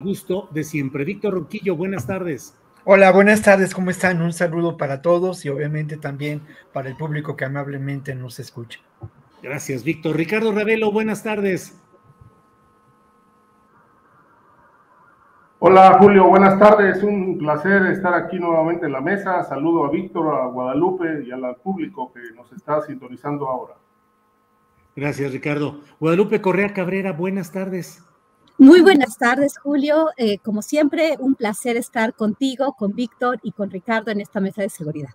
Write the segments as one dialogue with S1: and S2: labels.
S1: Gusto de siempre. Víctor Ronquillo, buenas tardes.
S2: Hola, buenas tardes, ¿cómo están? Un saludo para todos y obviamente también para el público que amablemente nos escucha.
S1: Gracias, Víctor. Ricardo Ravelo, buenas tardes.
S3: Hola Julio, buenas tardes, un placer estar aquí nuevamente en la mesa. Saludo a Víctor, a Guadalupe y al público que nos está sintonizando ahora.
S1: Gracias, Ricardo. Guadalupe Correa Cabrera, buenas tardes.
S4: Muy buenas tardes, Julio. Como siempre, un placer estar contigo, con Víctor y con Ricardo en esta mesa de seguridad.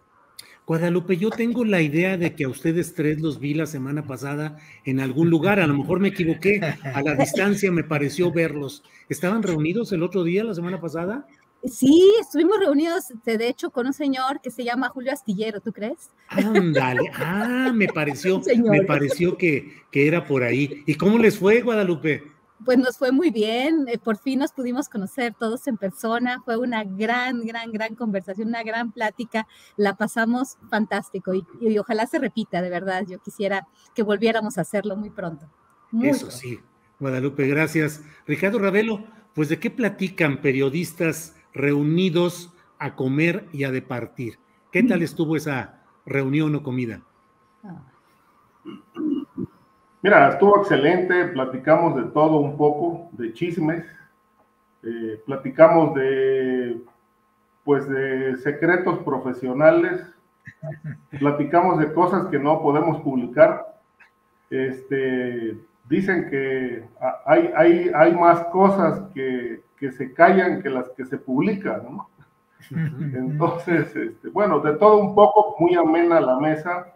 S1: Guadalupe, yo tengo la idea de que a ustedes tres los vi la semana pasada en algún lugar, a lo mejor me equivoqué, a la distancia me pareció verlos. ¿Estaban reunidos el otro día, la semana pasada?
S4: Sí, estuvimos reunidos, de hecho, con un señor que se llama Julio Astillero, ¿tú crees?
S1: Ándale, me pareció que era por ahí. ¿Y cómo les fue, Guadalupe?
S4: Pues nos fue muy bien, por fin nos pudimos conocer todos en persona, fue una gran conversación, una gran plática, la pasamos fantástico y ojalá se repita, de verdad, yo quisiera que volviéramos a hacerlo muy pronto.
S1: Eso sí, Guadalupe, gracias. Ricardo Ravelo, pues ¿de qué platican periodistas reunidos a comer y a departir? ¿Qué tal estuvo esa reunión o comida?
S3: Mira, estuvo excelente, platicamos de todo un poco, de chismes, platicamos de secretos profesionales, platicamos de cosas que no podemos publicar. Dicen que hay más cosas que se callan que las que se publican, ¿no? Entonces, bueno, de todo un poco, muy amena la mesa.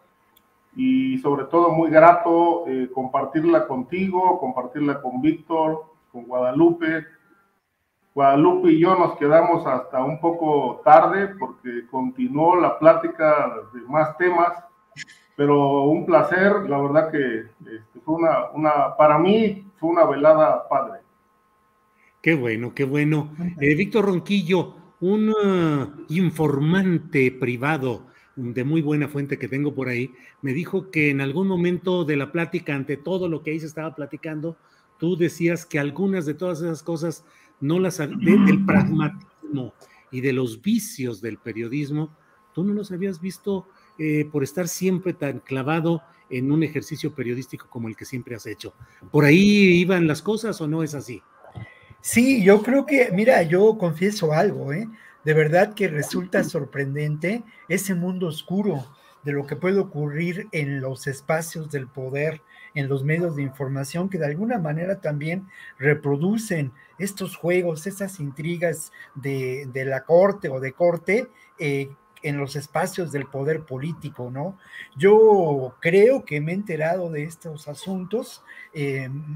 S3: Y sobre todo muy grato compartirla contigo, compartirla con Víctor, con Guadalupe. Guadalupe y yo nos quedamos hasta un poco tarde porque continuó la plática de más temas, pero un placer, la verdad que fue para mí fue una velada padre.
S1: Qué bueno, qué bueno. Víctor Ronquillo, un informante privado de muy buena fuente que tengo por ahí, me dijo que en algún momento de la plática, ante todo lo que ahí se estaba platicando, tú decías que algunas de todas esas cosas, del pragmatismo y de los vicios del periodismo, tú no los habías visto por estar siempre tan clavado en un ejercicio periodístico como el que siempre has hecho. ¿Por ahí iban las cosas o no es así?
S2: Sí, yo creo que, mira, yo confieso algo, de verdad que resulta sorprendente ese mundo oscuro de lo que puede ocurrir en los espacios del poder, en los medios de información, que de alguna manera también reproducen estos juegos, esas intrigas de la corte o de corte, en los espacios del poder político, ¿no? Yo creo que me he enterado de estos asuntos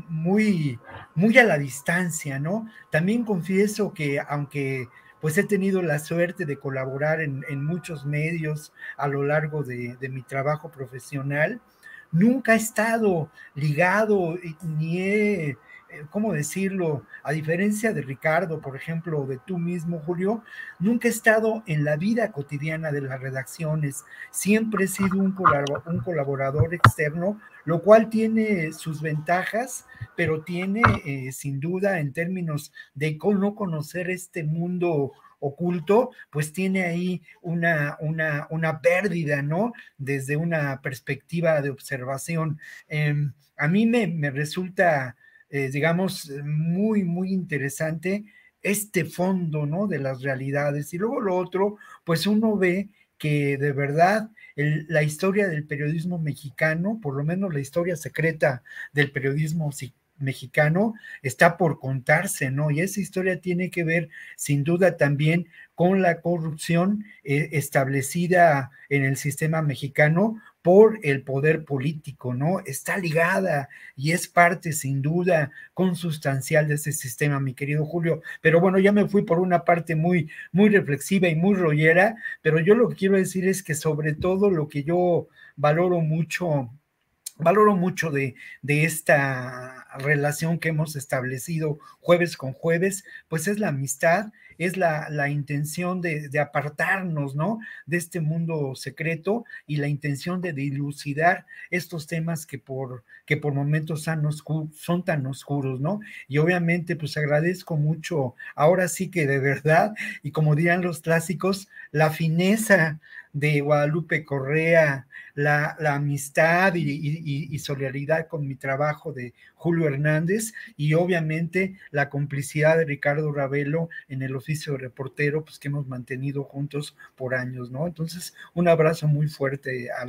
S2: muy a la distancia, ¿no? También confieso que aunque pues he tenido la suerte de colaborar en muchos medios a lo largo de mi trabajo profesional, nunca he estado ligado ni he, ¿cómo decirlo? A diferencia de Ricardo, por ejemplo, o de tú mismo, Julio, nunca he estado en la vida cotidiana de las redacciones. Siempre he sido un colaborador externo, lo cual tiene sus ventajas, pero tiene sin duda en términos de no conocer este mundo oculto, pues tiene ahí una pérdida, ¿no? Desde una perspectiva de observación. A mí me resulta, digamos, muy interesante este fondo, ¿no? De las realidades. Y luego lo otro, pues uno ve que de verdad la historia del periodismo mexicano, por lo menos la historia secreta del periodismo mexicano, está por contarse, ¿no? Y esa historia tiene que ver sin duda también con la corrupción establecida en el sistema mexicano por el poder político, ¿no? Está ligada y es parte sin duda consustancial de ese sistema, mi querido Julio. Pero bueno, ya me fui por una parte muy reflexiva y muy rollera, pero yo lo que quiero decir es que sobre todo lo que yo valoro mucho valoro mucho de esta relación que hemos establecido jueves con jueves, pues es la amistad, es la intención de apartarnos, ¿no? De este mundo secreto y la intención de dilucidar estos temas que por momentos son tan oscuros, ¿no? Y obviamente, pues agradezco mucho, ahora sí que de verdad, y como dirán los clásicos, la fineza de Guadalupe Correa, la amistad y solidaridad con mi trabajo de Julio Hernández, y obviamente la complicidad de Ricardo Ravelo en el oficio de reportero, pues que hemos mantenido juntos por años, ¿no? Entonces, un abrazo muy fuerte a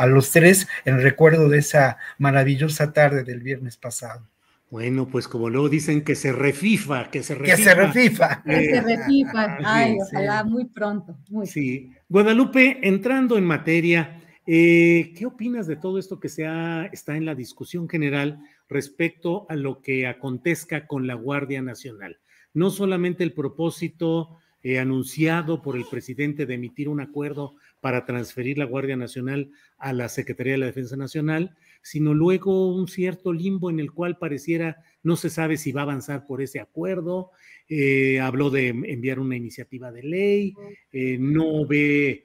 S2: los tres en recuerdo de esa maravillosa tarde del viernes pasado.
S1: Bueno, pues como luego dicen, que se refifa, que se refifa.
S2: Que se refifa.
S4: Que se refifa. Ay, ojalá muy pronto.
S1: Sí. Guadalupe, entrando en materia, ¿qué opinas de todo esto que está en la discusión general respecto a lo que acontezca con la Guardia Nacional? No solamente el propósito anunciado por el presidente de emitir un acuerdo para transferir la Guardia Nacional a la Secretaría de la Defensa Nacional, sino luego un cierto limbo en el cual pareciera no se sabe si va a avanzar por ese acuerdo. Habló de enviar una iniciativa de ley, no ve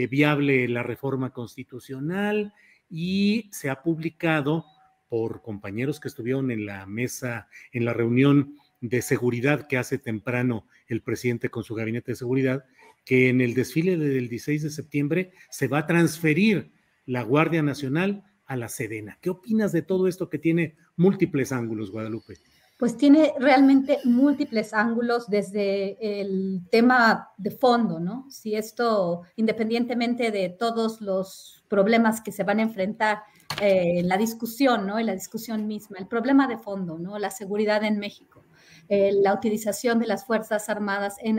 S1: viable la reforma constitucional, y se ha publicado por compañeros que estuvieron en la mesa, en la reunión de seguridad que hace temprano el presidente con su gabinete de seguridad, que en el desfile del 16 de septiembre se va a transferir la Guardia Nacional a la Sedena. ¿Qué opinas de todo esto que tiene múltiples ángulos, Guadalupe?
S4: Pues tiene realmente múltiples ángulos desde el tema de fondo, ¿no? Si esto, independientemente de todos los problemas que se van a enfrentar en la discusión, ¿no? En la discusión misma, el problema de fondo, ¿no? La seguridad en México. La utilización de las Fuerzas Armadas en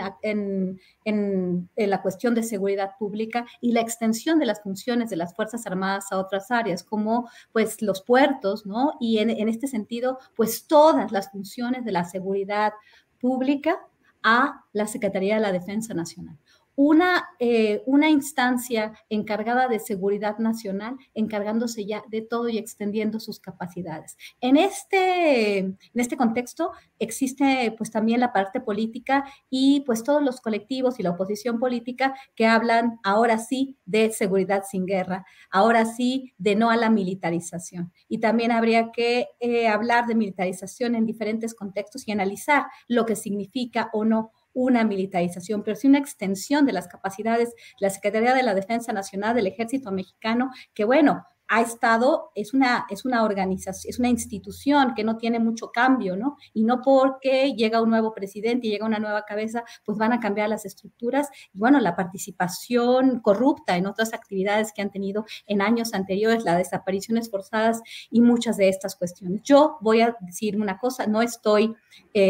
S4: la cuestión de seguridad pública y la extensión de las funciones de las Fuerzas Armadas a otras áreas, como pues los puertos, ¿no? Y en este sentido, pues todas las funciones de la seguridad pública a la Secretaría de la Defensa Nacional. Una instancia encargada de seguridad nacional, encargándose ya de todo y extendiendo sus capacidades. En este contexto existe pues también la parte política y pues todos los colectivos y la oposición política que hablan ahora sí de seguridad sin guerra, ahora sí de no a la militarización. Y también habría que hablar de militarización en diferentes contextos y analizar lo que significa o no una militarización, pero sí una extensión de las capacidades de la Secretaría de la Defensa Nacional del Ejército Mexicano, que bueno, ha estado, es una organización, es una institución que no tiene mucho cambio, ¿no? Y no porque llega un nuevo presidente y llega una nueva cabeza, pues van a cambiar las estructuras. Y bueno, la participación corrupta en otras actividades que han tenido en años anteriores, las desapariciones forzadas y muchas de estas cuestiones. Yo voy a decir una cosa, no estoy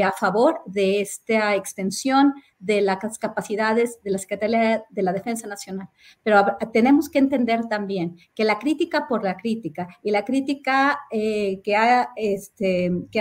S4: a favor de esta extensión de las capacidades de la Secretaría de la Defensa Nacional, pero tenemos que entender también que la crítica por la crítica y la crítica que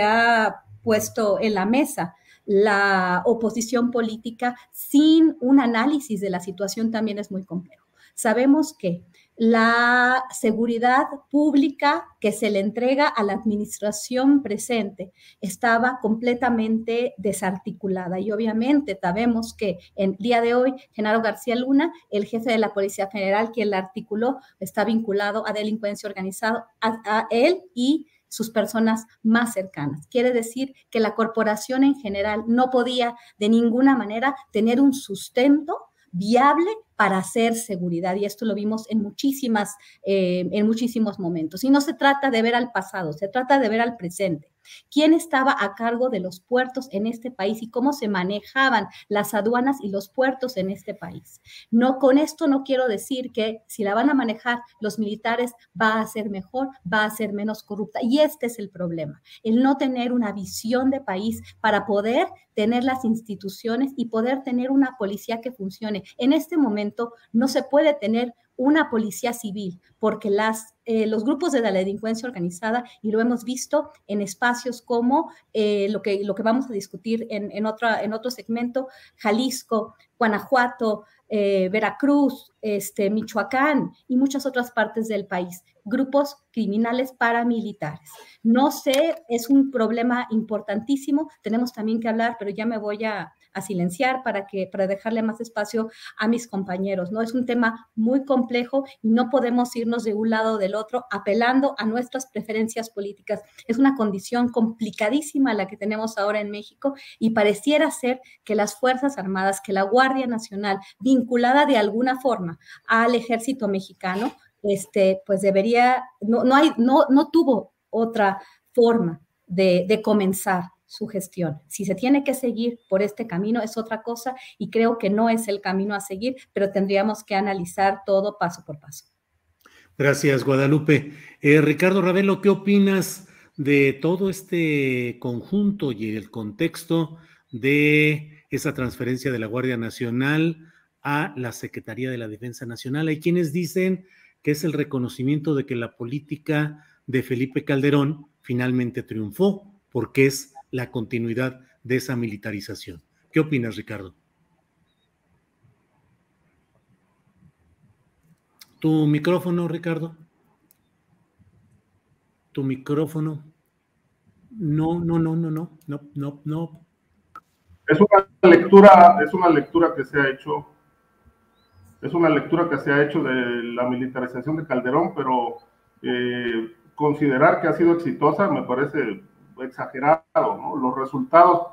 S4: ha puesto en la mesa la oposición política sin un análisis de la situación también es muy complejo. Sabemos que la seguridad pública que se le entrega a la administración presente estaba completamente desarticulada y obviamente sabemos que en el día de hoy Genaro García Luna, el jefe de la Policía Federal, quien la articuló, está vinculado a delincuencia organizada, a él y sus personas más cercanas. Quiere decir que la corporación en general no podía de ninguna manera tener un sustento viable para hacer seguridad, y esto lo vimos en muchísimos momentos. Y no se trata de ver al pasado, se trata de ver al presente. ¿Quién estaba a cargo de los puertos en este país y cómo se manejaban las aduanas y los puertos en este país? No, con esto no quiero decir que si la van a manejar los militares va a ser mejor, va a ser menos corrupta. Y este es el problema, el no tener una visión de país para poder tener las instituciones y poder tener una policía que funcione. En este momento no se puede tener una policía civil, porque los grupos de la delincuencia organizada, y lo hemos visto en espacios como lo que vamos a discutir en otro segmento, Jalisco, Guanajuato, Veracruz, Michoacán y muchas otras partes del país, grupos criminales paramilitares. No sé, es un problema importantísimo, tenemos también que hablar, pero ya me voy a silenciar para dejarle más espacio a mis compañeros, ¿no? Es un tema muy complejo y no podemos irnos de un lado o del otro apelando a nuestras preferencias políticas. Es una condición complicadísima la que tenemos ahora en México y pareciera ser que las Fuerzas Armadas, que la Guardia Nacional, vinculada de alguna forma al ejército mexicano, pues debería, no tuvo otra forma de comenzar su gestión. Si se tiene que seguir por este camino es otra cosa y creo que no es el camino a seguir, pero tendríamos que analizar todo paso por paso.
S1: Gracias, Guadalupe. Ricardo Ravelo, ¿qué opinas de todo este conjunto y el contexto de esa transferencia de la Guardia Nacional a la Secretaría de la Defensa Nacional? Hay quienes dicen que es el reconocimiento de que la política de Felipe Calderón finalmente triunfó, porque es la continuidad de esa militarización. ¿Qué opinas, Ricardo? Tu micrófono, Ricardo. Tu micrófono. No.
S3: Es una lectura que se ha hecho. Es una lectura que se ha hecho de la militarización de Calderón, pero considerar que ha sido exitosa me parece exagerado, ¿no? Los resultados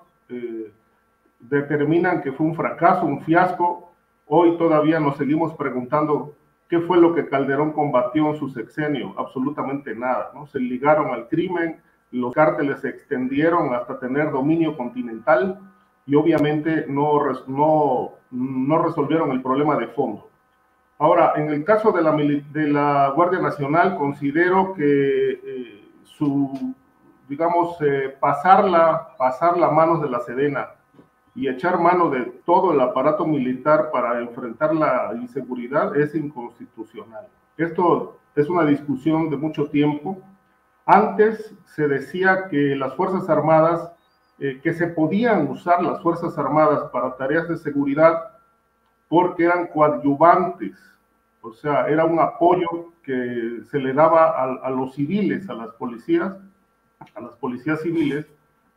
S3: determinan que fue un fracaso, un fiasco. Hoy todavía nos seguimos preguntando qué fue lo que Calderón combatió en su sexenio. Absolutamente nada, ¿no? Se ligaron al crimen, los cárteles se extendieron hasta tener dominio continental y obviamente no resolvieron el problema de fondo. Ahora, en el caso de la Guardia Nacional, considero que pasar la mano de la Sedena y echar mano de todo el aparato militar para enfrentar la inseguridad es inconstitucional. Esto es una discusión de mucho tiempo. Antes se decía que las Fuerzas Armadas, que se podían usar las Fuerzas Armadas para tareas de seguridad porque eran coadyuvantes, o sea, era un apoyo que se le daba a los civiles, a las policías civiles,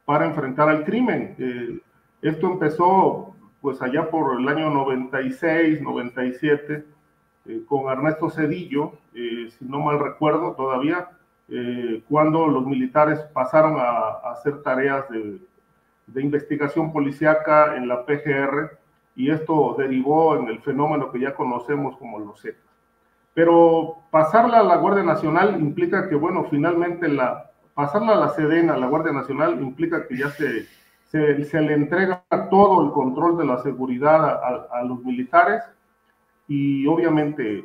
S3: para enfrentar al crimen. Esto empezó pues allá por el año 96, 97, con Ernesto Zedillo, si no mal recuerdo todavía, cuando los militares pasaron a hacer tareas de investigación policíaca en la PGR, y esto derivó en el fenómeno que ya conocemos como los Zetas. Pero pasarla a la Guardia Nacional implica que, bueno, finalmente pasarla a la Sedena, a la Guardia Nacional, implica que ya se le entrega todo el control de la seguridad a los militares, y obviamente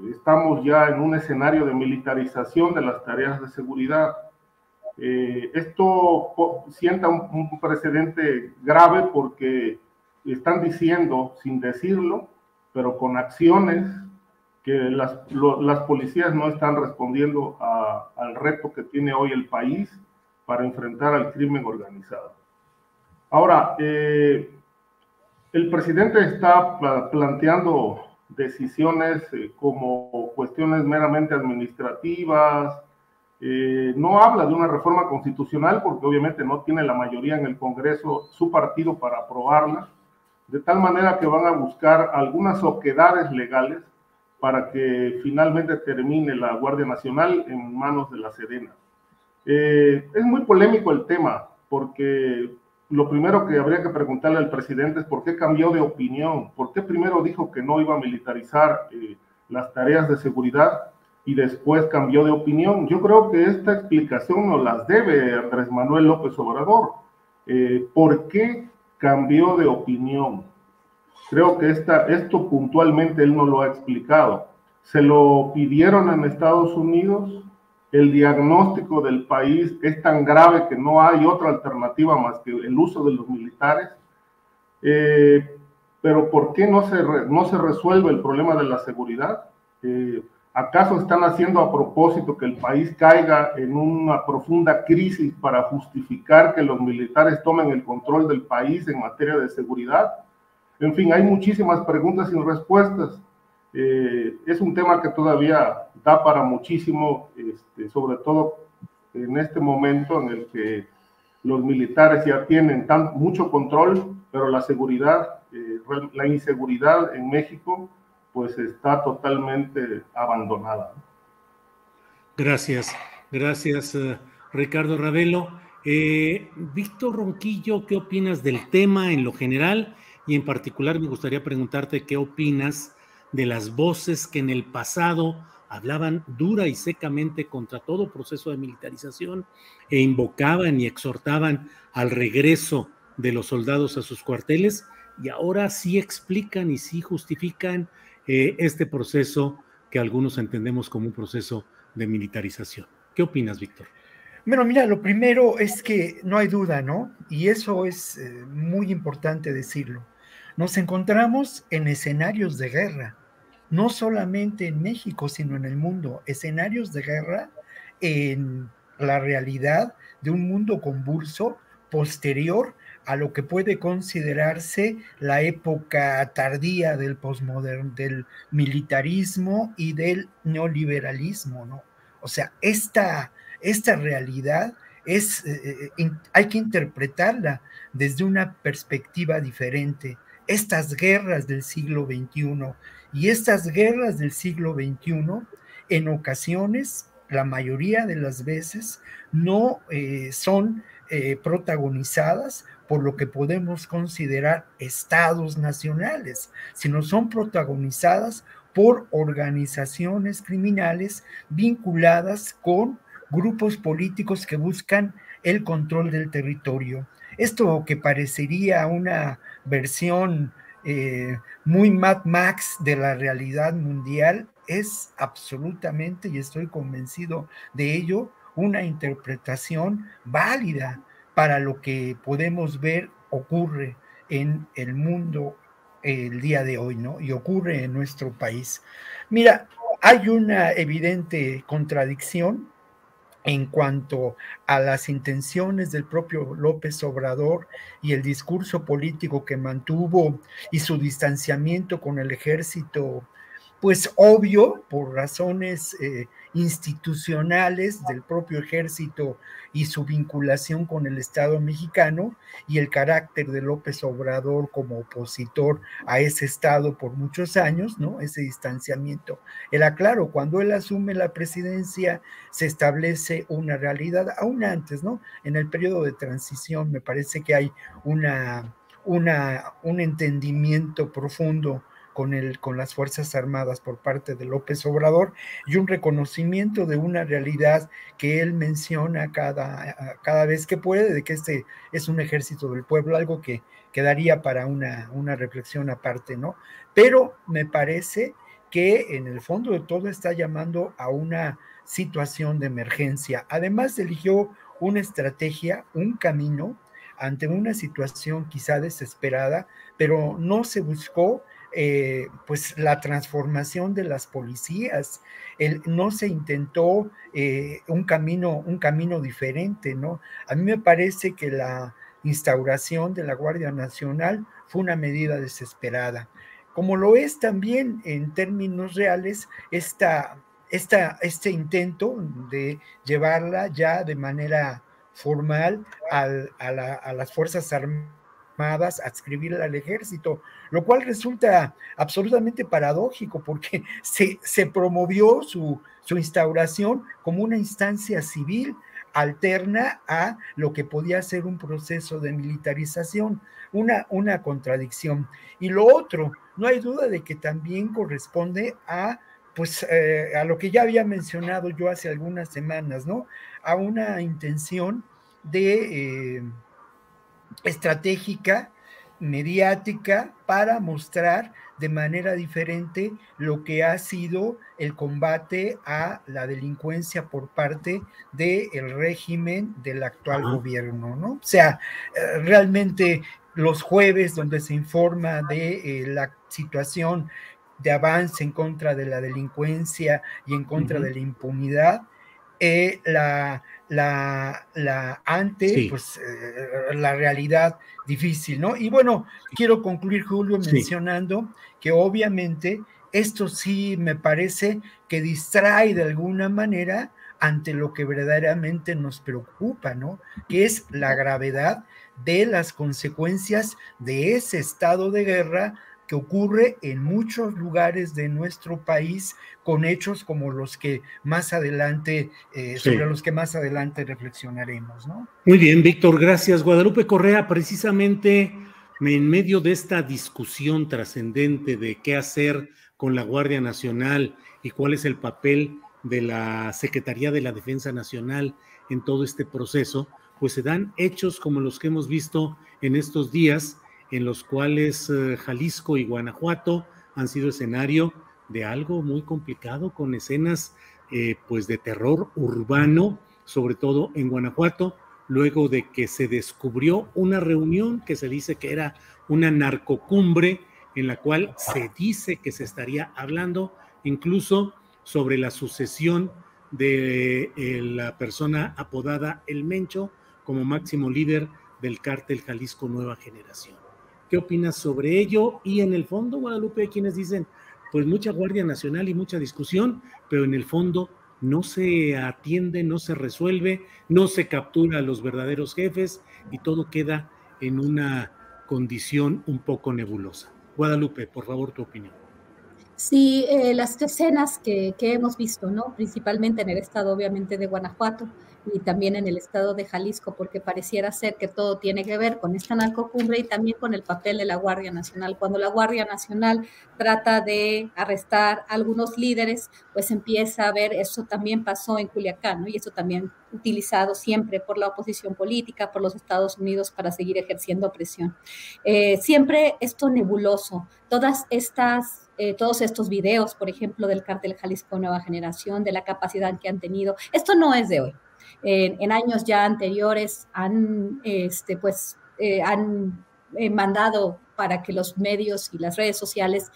S3: estamos ya en un escenario de militarización de las tareas de seguridad. Esto sienta un precedente grave porque están diciendo, sin decirlo, pero con acciones, que las policías no están respondiendo al reto que tiene hoy el país para enfrentar al crimen organizado. Ahora, el presidente está planteando decisiones como cuestiones meramente administrativas. No habla de una reforma constitucional porque obviamente no tiene la mayoría en el Congreso, su partido, para aprobarla, de tal manera que van a buscar algunas oquedades legales para que finalmente termine la Guardia Nacional en manos de la Sedena. Es muy polémico el tema, porque lo primero que habría que preguntarle al presidente es por qué cambió de opinión, por qué primero dijo que no iba a militarizar las tareas de seguridad y después cambió de opinión. Yo creo que esta explicación nos las debe Andrés Manuel López Obrador. ¿Por qué cambió de opinión? Creo que esto puntualmente él no lo ha explicado. Se lo pidieron en Estados Unidos. El diagnóstico del país es tan grave que no hay otra alternativa más que el uso de los militares. Pero ¿por qué no se resuelve el problema de la seguridad? ¿Acaso están haciendo a propósito que el país caiga en una profunda crisis para justificar que los militares tomen el control del país en materia de seguridad? En fin, hay muchísimas preguntas sin respuestas. Es un tema que todavía da para muchísimo, sobre todo en este momento en el que los militares ya tienen mucho control, pero la seguridad, la inseguridad en México, pues está totalmente abandonada.
S1: Gracias, gracias, Ricardo Ravelo. Víctor Ronquillo, ¿qué opinas del tema en lo general? Y en particular me gustaría preguntarte qué opinas de las voces que en el pasado hablaban dura y secamente contra todo proceso de militarización e invocaban y exhortaban al regreso de los soldados a sus cuarteles, y ahora sí explican y sí justifican este proceso que algunos entendemos como un proceso de militarización. ¿Qué opinas, Víctor?
S2: Bueno, mira, lo primero es que no hay duda, ¿no? Y eso es muy importante decirlo. Nos encontramos en escenarios de guerra, no solamente en México, sino en el mundo, escenarios de guerra en la realidad de un mundo convulso posterior a lo que puede considerarse la época tardía del posmoderno, del militarismo y del neoliberalismo, ¿no? O sea, esta realidad hay que interpretarla desde una perspectiva diferente. Estas guerras del siglo XXI y estas guerras del siglo XXI, en ocasiones, la mayoría de las veces, no son protagonizadas por lo que podemos considerar estados nacionales, sino son protagonizadas por organizaciones criminales vinculadas con grupos políticos que buscan el control del territorio. Esto que parecería una versión muy Mad Max de la realidad mundial es absolutamente, y estoy convencido de ello, una interpretación válida para lo que podemos ver ocurre en el mundo el día de hoy, ¿no? Y ocurre en nuestro país. Mira, hay una evidente contradicción en cuanto a las intenciones del propio López Obrador y el discurso político que mantuvo y su distanciamiento con el ejército, pues obvio, por razones institucionales del propio ejército y su vinculación con el Estado mexicano y el carácter de López Obrador como opositor a ese Estado por muchos años, ¿no? Ese distanciamiento era claro. Cuando él asume la presidencia se establece una realidad, aún antes, ¿no? En el periodo de transición me parece que hay un entendimiento profundo con las Fuerzas Armadas por parte de López Obrador y un reconocimiento de una realidad que él menciona cada vez que puede, de que este es un ejército del pueblo, algo que quedaría para una reflexión aparte, ¿no? Pero me parece que en el fondo de todo está llamando a una situación de emergencia. Además, eligió una estrategia, un camino ante una situación quizá desesperada, pero no se buscó pues la transformación de las policías, no se intentó un camino diferente, ¿no? A mí me parece que la instauración de la Guardia Nacional fue una medida desesperada, como lo es también en términos reales este intento de llevarla ya de manera formal a las Fuerzas Armadas, adscribirla al ejército, lo cual resulta absolutamente paradójico porque se promovió su instauración como una instancia civil alterna a lo que podía ser un proceso de militarización, una contradicción. Y lo otro, no hay duda de que también corresponde a lo que ya había mencionado yo hace algunas semanas, ¿no? A una intención de estratégica, mediática, para mostrar de manera diferente lo que ha sido el combate a la delincuencia por parte del régimen del actual gobierno, ¿no? O sea, realmente los jueves donde se informa de la situación de avance en contra de la delincuencia y en contra de la impunidad, ante
S1: Sí.
S2: pues, la realidad difícil, ¿no? Y bueno, quiero concluir, Julio, mencionando que obviamente esto sí me parece que distrae de alguna manera ante lo que verdaderamente nos preocupa, ¿no? Que es la gravedad de las consecuencias de ese estado de guerra que ocurre en muchos lugares de nuestro país, con hechos como los que más adelante, sobre los que más adelante reflexionaremos, ¿no?
S1: Muy bien, Víctor, gracias. Guadalupe Correa, precisamente en medio de esta discusión trascendente de qué hacer con la Guardia Nacional y cuál es el papel de la Secretaría de la Defensa Nacional en todo este proceso, pues se dan hechos como los que hemos visto en estos días, en los cuales Jalisco y Guanajuato han sido escenario de algo muy complicado, con escenas pues de terror urbano, sobre todo en Guanajuato, luego de que se descubrió una reunión que se dice que era una narcocumbre, en la cual se dice que se estaría hablando incluso sobre la sucesión de la persona apodada El Mencho como máximo líder del cártel Jalisco Nueva Generación. ¿Qué opinas sobre ello? Y en el fondo, Guadalupe, hay quienes dicen, pues mucha Guardia Nacional y mucha discusión, pero en el fondo no se atiende, no se resuelve, no se captura a los verdaderos jefes y todo queda en una condición un poco nebulosa. Guadalupe, por favor, tu opinión.
S4: Sí, las escenas que hemos visto, ¿no? Principalmente en el estado, obviamente, de Guanajuato y también en el estado de Jalisco, porque pareciera ser que todo tiene que ver con esta narcocumbre y también con el papel de la Guardia Nacional. Cuando la Guardia Nacional trata de arrestar a algunos líderes, pues empieza a ver, eso también pasó en Culiacán, ¿no? Y eso también utilizado siempre por la oposición política, por los Estados Unidos para seguir ejerciendo presión. Siempre esto nebuloso, todos estos videos, por ejemplo, del cártel Jalisco Nueva Generación, de la capacidad que han tenido. Esto no es de hoy. En años ya anteriores han mandado para que los medios y las redes sociales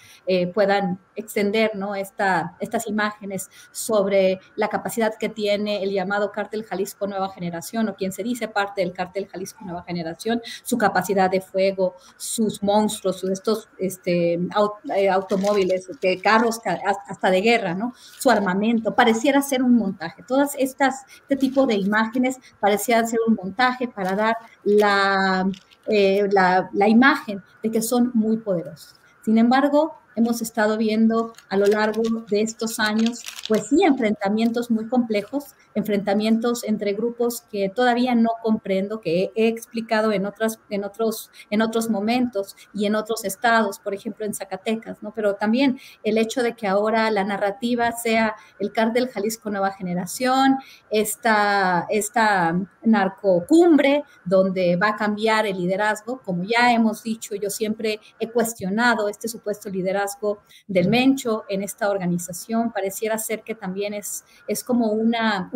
S4: puedan extender, ¿no? estas imágenes sobre la capacidad que tiene el llamado cártel Jalisco Nueva Generación, o quien se dice parte del cártel Jalisco Nueva Generación, su capacidad de fuego, sus monstruos, estos automóviles, carros hasta de guerra, ¿no? Su armamento, pareciera ser un montaje. Todas este tipo de imágenes parecían ser un montaje para dar la imagen de que son muy poderosos. Sin embargo, hemos estado viendo a lo largo de estos años, pues sí, enfrentamientos muy complejos, enfrentamientos entre grupos que todavía no comprendo, que he explicado en otros momentos y en otros estados, por ejemplo en Zacatecas, ¿no? Pero también el hecho de que ahora la narrativa sea el cártel Jalisco Nueva Generación, esta narcocumbre donde va a cambiar el liderazgo, como ya hemos dicho, yo siempre he cuestionado este supuesto liderazgo del Mencho en esta organización. Pareciera ser que también es como un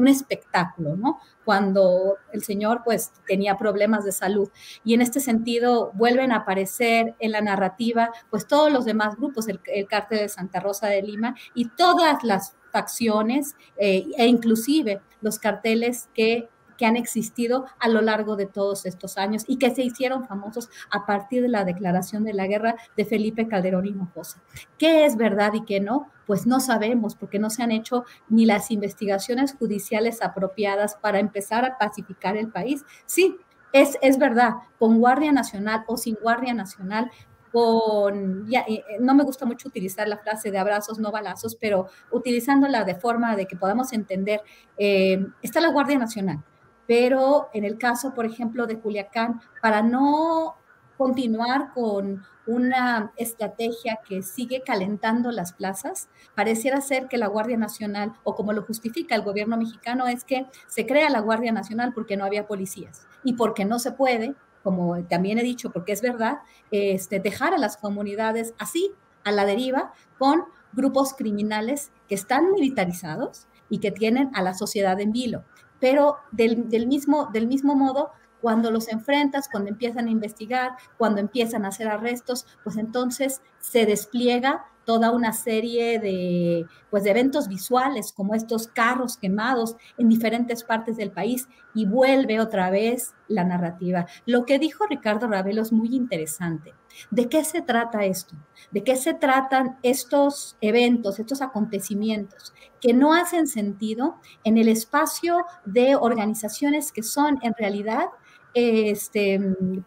S4: espectáculo, ¿no? Cuando el señor pues tenía problemas de salud, y en este sentido vuelven a aparecer en la narrativa pues todos los demás grupos, el cártel de Santa Rosa de Lima y todas las facciones e inclusive los carteles que han existido a lo largo de todos estos años y que se hicieron famosos a partir de la declaración de la guerra de Felipe Calderón Hinojosa. ¿Qué es verdad y qué no? Pues no sabemos, porque no se han hecho ni las investigaciones judiciales apropiadas para empezar a pacificar el país. Sí, es verdad, con Guardia Nacional o sin Guardia Nacional, no me gusta mucho utilizar la frase de abrazos, no balazos, pero utilizándola de forma de que podamos entender, está la Guardia Nacional, pero en el caso, por ejemplo, de Culiacán, para no continuar con una estrategia que sigue calentando las plazas, pareciera ser que la Guardia Nacional, o como lo justifica el gobierno mexicano, es que se crea la Guardia Nacional porque no había policías y porque no se puede, como también he dicho, porque es verdad, dejar a las comunidades así, a la deriva, con grupos criminales que están militarizados y que tienen a la sociedad en vilo. Pero del mismo modo, Cuando los enfrentas, cuando empiezan a investigar, cuando empiezan a hacer arrestos, pues entonces se despliega toda una serie de, pues, de eventos visuales, como estos carros quemados en diferentes partes del país, y vuelve otra vez la narrativa. Lo que dijo Ricardo Ravelo es muy interesante. ¿De qué se trata esto? ¿De qué se tratan estos eventos, estos acontecimientos que no hacen sentido en el espacio de organizaciones que son en realidad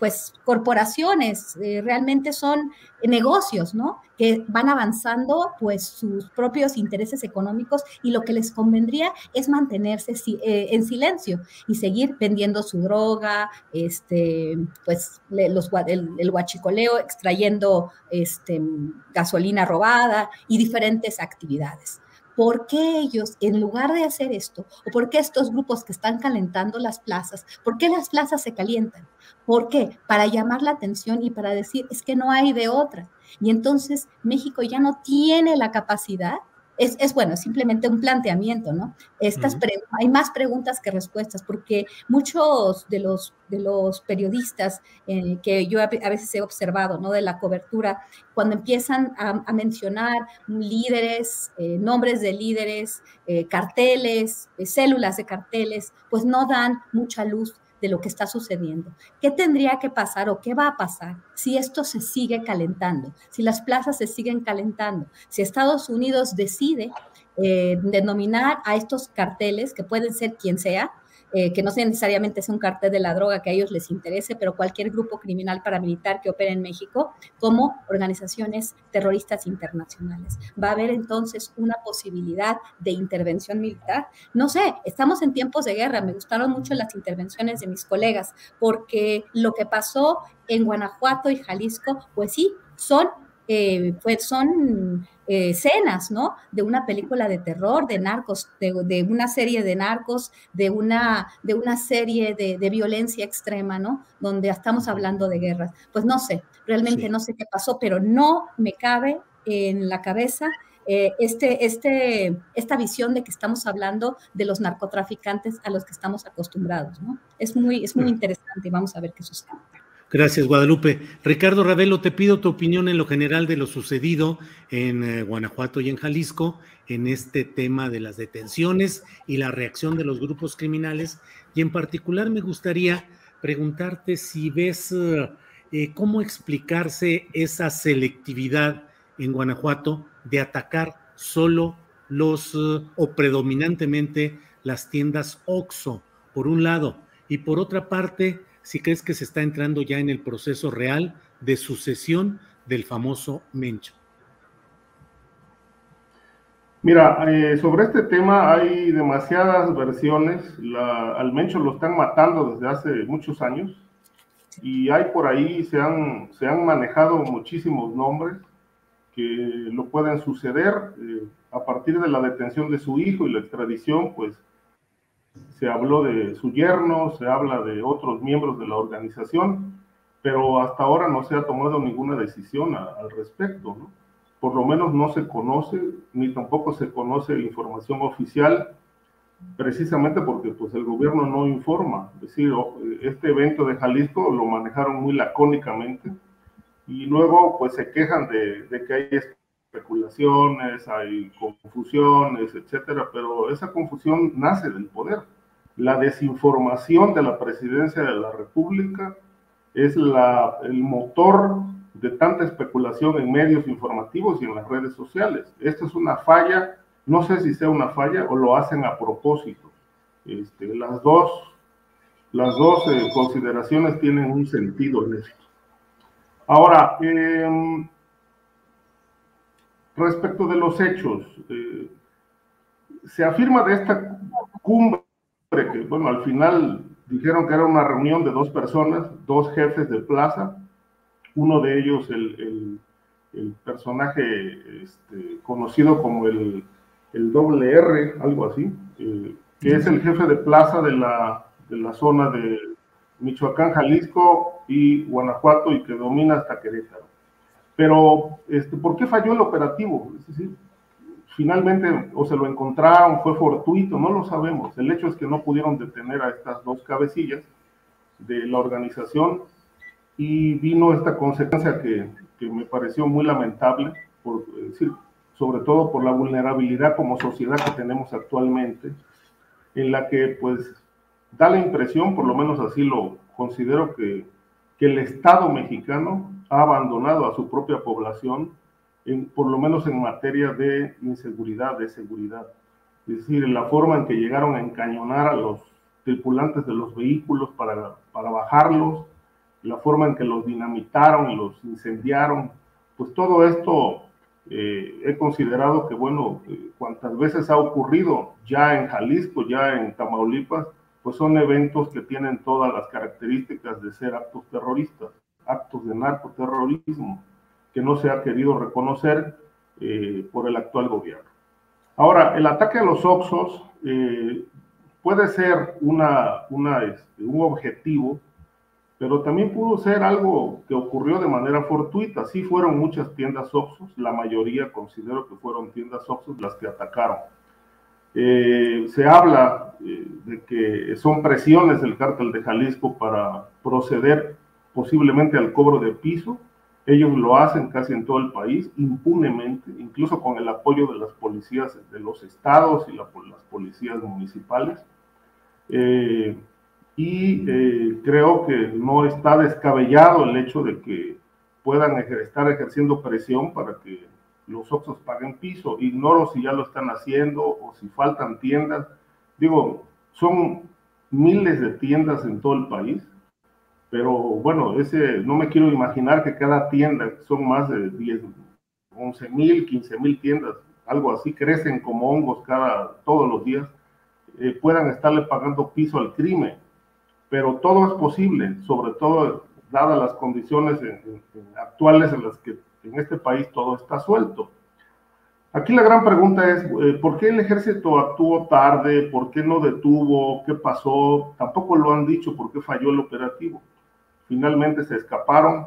S4: pues corporaciones, realmente son negocios, ¿no? Que van avanzando pues sus propios intereses económicos y lo que les convendría es mantenerse en silencio y seguir vendiendo su droga, pues el huachicoleo, extrayendo gasolina robada y diferentes actividades. ¿Por qué ellos, en lugar de hacer esto, o por qué estos grupos que están calentando las plazas, por qué las plazas se calientan? ¿Por qué? Para llamar la atención y para decir, es que no hay de otra. Y entonces México ya no tiene la capacidad. Bueno, simplemente un planteamiento, ¿no? Hay más preguntas que respuestas, porque muchos de los periodistas que yo a veces he observado, ¿no? De la cobertura, cuando empiezan a mencionar líderes, nombres de líderes, carteles, células de carteles, pues no dan mucha luz de lo que está sucediendo. ¿Qué tendría que pasar o qué va a pasar si esto se sigue calentando? Si las plazas se siguen calentando, si Estados Unidos decide denominar a estos carteles, que pueden ser quien sea, que no necesariamente es un cartel de la droga que a ellos les interese, pero cualquier grupo criminal paramilitar que opere en México, como organizaciones terroristas internacionales. ¿Va a haber entonces una posibilidad de intervención militar? No sé, estamos en tiempos de guerra. Me gustaron mucho las intervenciones de mis colegas, porque lo que pasó en Guanajuato y Jalisco, pues sí, son escenas, ¿no? De una película de terror, de narcos, de una serie de narcos, de una serie de violencia extrema, ¿no? Donde estamos hablando de guerras. Pues no sé, realmente no sé qué pasó, pero no me cabe en la cabeza esta visión de que estamos hablando de los narcotraficantes a los que estamos acostumbrados, ¿no? Es muy interesante y vamos a ver qué sucede.
S1: Gracias, Guadalupe. Ricardo Ravelo, te pido tu opinión en lo general de lo sucedido en Guanajuato y en Jalisco en este tema de las detenciones y la reacción de los grupos criminales. Y en particular me gustaría preguntarte si ves cómo explicarse esa selectividad en Guanajuato de atacar solo o predominantemente las tiendas OXXO, por un lado, y por otra parte, si crees que se está entrando ya en el proceso real de sucesión del famoso Mencho.
S3: Mira, sobre este tema hay demasiadas versiones. Al Mencho lo están matando desde hace muchos años y hay por ahí, se han manejado muchísimos nombres que lo pueden suceder. A partir de la detención de su hijo y la extradición, pues se habló de su yerno, se habla de otros miembros de la organización, pero hasta ahora no se ha tomado ninguna decisión al respecto, ¿no? Por lo menos no se conoce, ni tampoco se conoce la información oficial, precisamente porque pues, el gobierno no informa. Es decir, este evento de Jalisco lo manejaron muy lacónicamente y luego pues se quejan de que hay especulaciones, hay confusiones, etcétera, pero esa confusión nace del poder. La desinformación de la presidencia de la República es el motor de tanta especulación en medios informativos y en las redes sociales. Esta es una falla, no sé si sea una falla o lo hacen a propósito. Las dos consideraciones tienen un sentido en esto. Ahora, respecto de los hechos, se afirma de esta cumbre que, bueno, al final dijeron que era una reunión de dos personas, dos jefes de plaza, uno de ellos el personaje conocido como el doble R, algo así, que es el jefe de plaza de la zona de Michoacán, Jalisco y Guanajuato y que domina hasta Querétaro. Pero, ¿por qué falló el operativo? Es decir, finalmente o se lo encontraron, fue fortuito, no lo sabemos. El hecho es que no pudieron detener a estas dos cabecillas de la organización, y vino esta consecuencia que me pareció muy lamentable, decir, sobre todo por la vulnerabilidad como sociedad que tenemos actualmente, en la que pues da la impresión, por lo menos así lo considero, que el Estado mexicano ha abandonado a su propia población, por lo menos en materia de inseguridad, de seguridad. Es decir, en la forma en que llegaron a encañonar a los tripulantes de los vehículos para bajarlos, la forma en que los dinamitaron y los incendiaron, pues todo esto he considerado que, bueno, cuantas veces ha ocurrido ya en Jalisco, ya en Tamaulipas, pues son eventos que tienen todas las características de ser actos terroristas, actos de narcoterrorismo, que no se ha querido reconocer por el actual gobierno. Ahora, el ataque a los Oxxos puede ser un objetivo, pero también pudo ser algo que ocurrió de manera fortuita. Sí fueron muchas tiendas Oxxos, la mayoría considero que fueron tiendas Oxxos las que atacaron. Se habla de que son presiones del Cártel de Jalisco para proceder posiblemente al cobro de piso. Ellos lo hacen casi en todo el país, impunemente, incluso con el apoyo de las policías de los estados y las policías municipales. Creo que no está descabellado el hecho de que puedan estar ejerciendo presión para que los Oxxos paguen piso. Ignoro si ya lo están haciendo o si faltan tiendas. Digo, son miles de tiendas en todo el país, pero bueno, no me quiero imaginar que cada tienda, son más de 11,000, 15,000 tiendas, algo así, crecen como hongos todos los días, puedan estarle pagando piso al crimen. Pero todo es posible, sobre todo dadas las condiciones actuales en las que en este país todo está suelto. Aquí la gran pregunta es, ¿por qué el ejército actuó tarde? ¿Por qué no detuvo? ¿Qué pasó? Tampoco lo han dicho por qué falló el operativo. Finalmente se escaparon,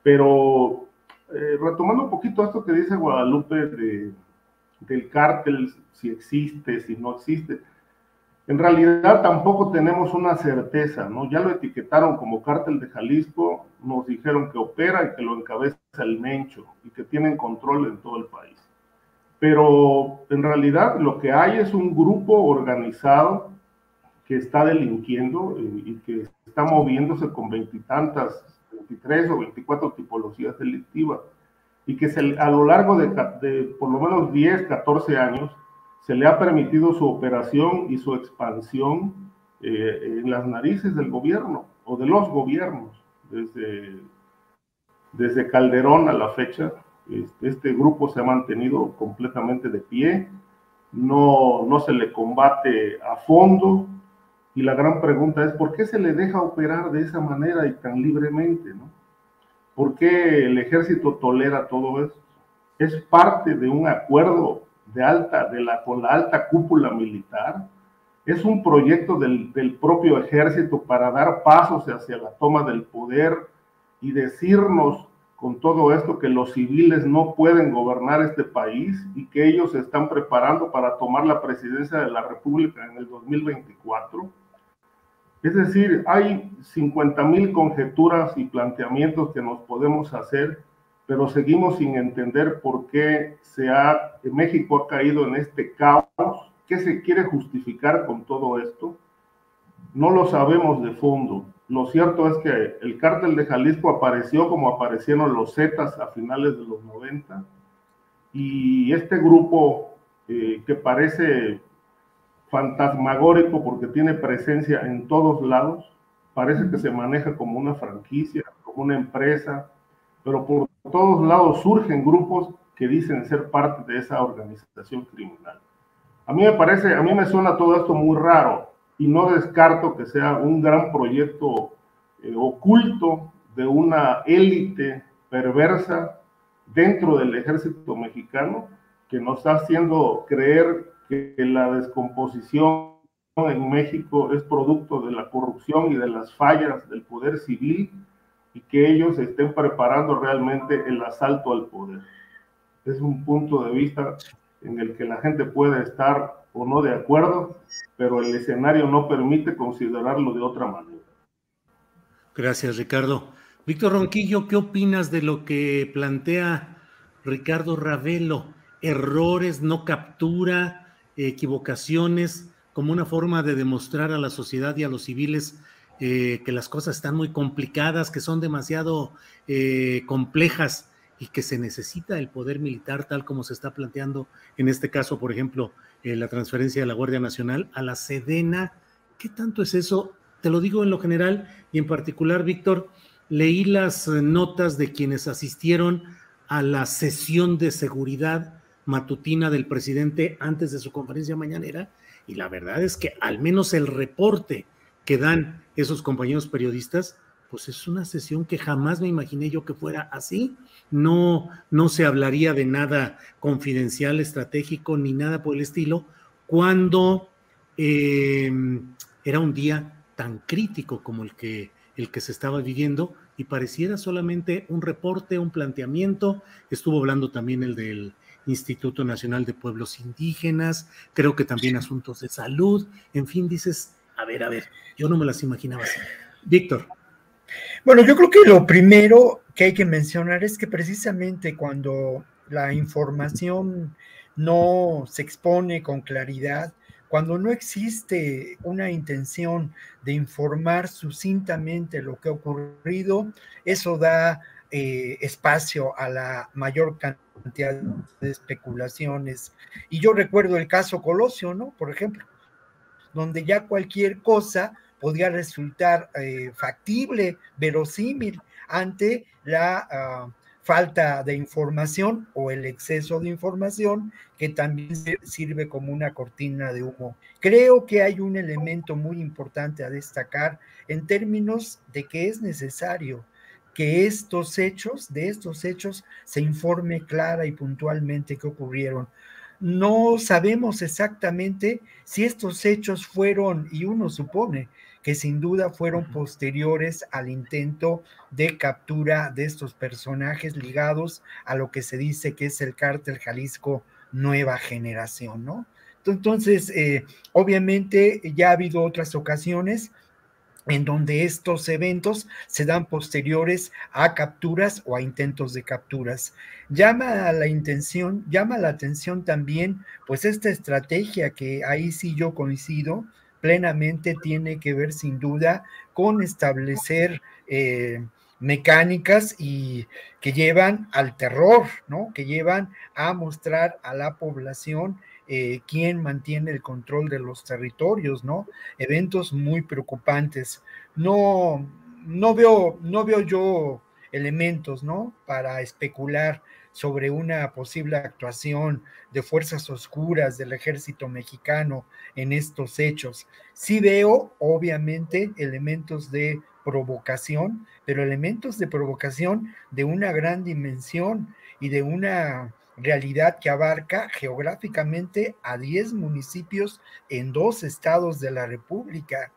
S3: pero retomando un poquito esto que dice Guadalupe del cártel, si existe, si no existe. En realidad tampoco tenemos una certeza, ¿no? Ya lo etiquetaron como Cártel de Jalisco, nos dijeron que opera y que lo encabeza el Mencho y que tienen control en todo el país. Pero en realidad lo que hay es un grupo organizado que está delinquiendo y que está moviéndose con 23 o 24 tipologías delictivas y que a lo largo de por lo menos 10, 14 años se le ha permitido su operación y su expansión en las narices del gobierno o de los gobiernos. Desde Calderón a la fecha, este grupo se ha mantenido completamente de pie, no se le combate a fondo, y la gran pregunta es, ¿por qué se le deja operar de esa manera y tan libremente, ¿no? ¿Por qué el ejército tolera todo eso? Es parte de un acuerdo con la alta cúpula militar, es un proyecto del propio ejército para dar pasos hacia la toma del poder y decirnos con todo esto que los civiles no pueden gobernar este país y que ellos se están preparando para tomar la presidencia de la República en el 2024. Es decir, hay 50,000 conjeturas y planteamientos que nos podemos hacer, pero seguimos sin entender por qué México ha caído en este caos. ¿Qué se quiere justificar con todo esto? No lo sabemos de fondo. Lo cierto es que el Cártel de Jalisco apareció como aparecieron los Zetas a finales de los 90, y este grupo que parece fantasmagórico porque tiene presencia en todos lados, parece que se maneja como una franquicia, como una empresa, pero por todos lados surgen grupos que dicen ser parte de esa organización criminal. A mí me suena todo esto muy raro y no descarto que sea un gran proyecto oculto de una élite perversa dentro del ejército mexicano que nos está haciendo creer que la descomposición en México es producto de la corrupción y de las fallas del poder civil y que ellos estén preparando realmente el asalto al poder. Es un punto de vista en el que la gente puede estar o no de acuerdo, pero el escenario no permite considerarlo de otra manera.
S1: Gracias, Ricardo. Víctor Ronquillo, ¿qué opinas de lo que plantea Ricardo Ravelo? Errores, no captura, equivocaciones, como una forma de demostrar a la sociedad y a los civiles que las cosas están muy complicadas, que son demasiado complejas y que se necesita el poder militar tal como se está planteando en este caso, por ejemplo, la transferencia de la Guardia Nacional a la Sedena. ¿Qué tanto es eso? Te lo digo en lo general y en particular, Víctor, leí las notas de quienes asistieron a la sesión de seguridad matutina del presidente antes de su conferencia mañanera y la verdad es que al menos el reporte que dan esos compañeros periodistas, pues es una sesión que jamás me imaginé yo que fuera así. No se hablaría de nada confidencial, estratégico, ni nada por el estilo, cuando era un día tan crítico como el que se estaba viviendo y pareciera solamente un reporte, un planteamiento. Estuvo hablando también el del Instituto Nacional de Pueblos Indígenas, creo que también asuntos de salud, en fin, dices, a ver, yo no me las imaginaba así. Víctor.
S2: Bueno, yo creo que lo primero que hay que mencionar es que precisamente cuando la información no se expone con claridad, cuando no existe una intención de informar sucintamente lo que ha ocurrido, eso da espacio a la mayor cantidad de especulaciones. Y yo recuerdo el caso Colosio, ¿no? Por ejemplo, donde ya cualquier cosa podría resultar factible, verosímil, ante la falta de información o el exceso de información que también sirve como una cortina de humo. Creo que hay un elemento muy importante a destacar en términos de que es necesario que de estos hechos se informe clara y puntualmente qué ocurrieron. No sabemos exactamente si estos hechos fueron, y uno supone que sin duda fueron posteriores al intento de captura de estos personajes ligados a lo que se dice que es el Cártel Jalisco Nueva Generación, ¿no? Entonces, obviamente ya ha habido otras ocasiones en donde estos eventos se dan posteriores a capturas o a intentos de capturas. Llama la atención también, pues esta estrategia que ahí sí yo coincido plenamente tiene que ver sin duda con establecer mecánicas y que llevan al terror, ¿no? Que llevan a mostrar a la población quién mantiene el control de los territorios, ¿no? Eventos muy preocupantes. No veo yo elementos, ¿no? Para especular sobre una posible actuación de fuerzas oscuras del ejército mexicano en estos hechos. Sí veo, obviamente, elementos de provocación, pero elementos de provocación de una gran dimensión y de una realidad que abarca geográficamente a 10 municipios en 2 estados de la República.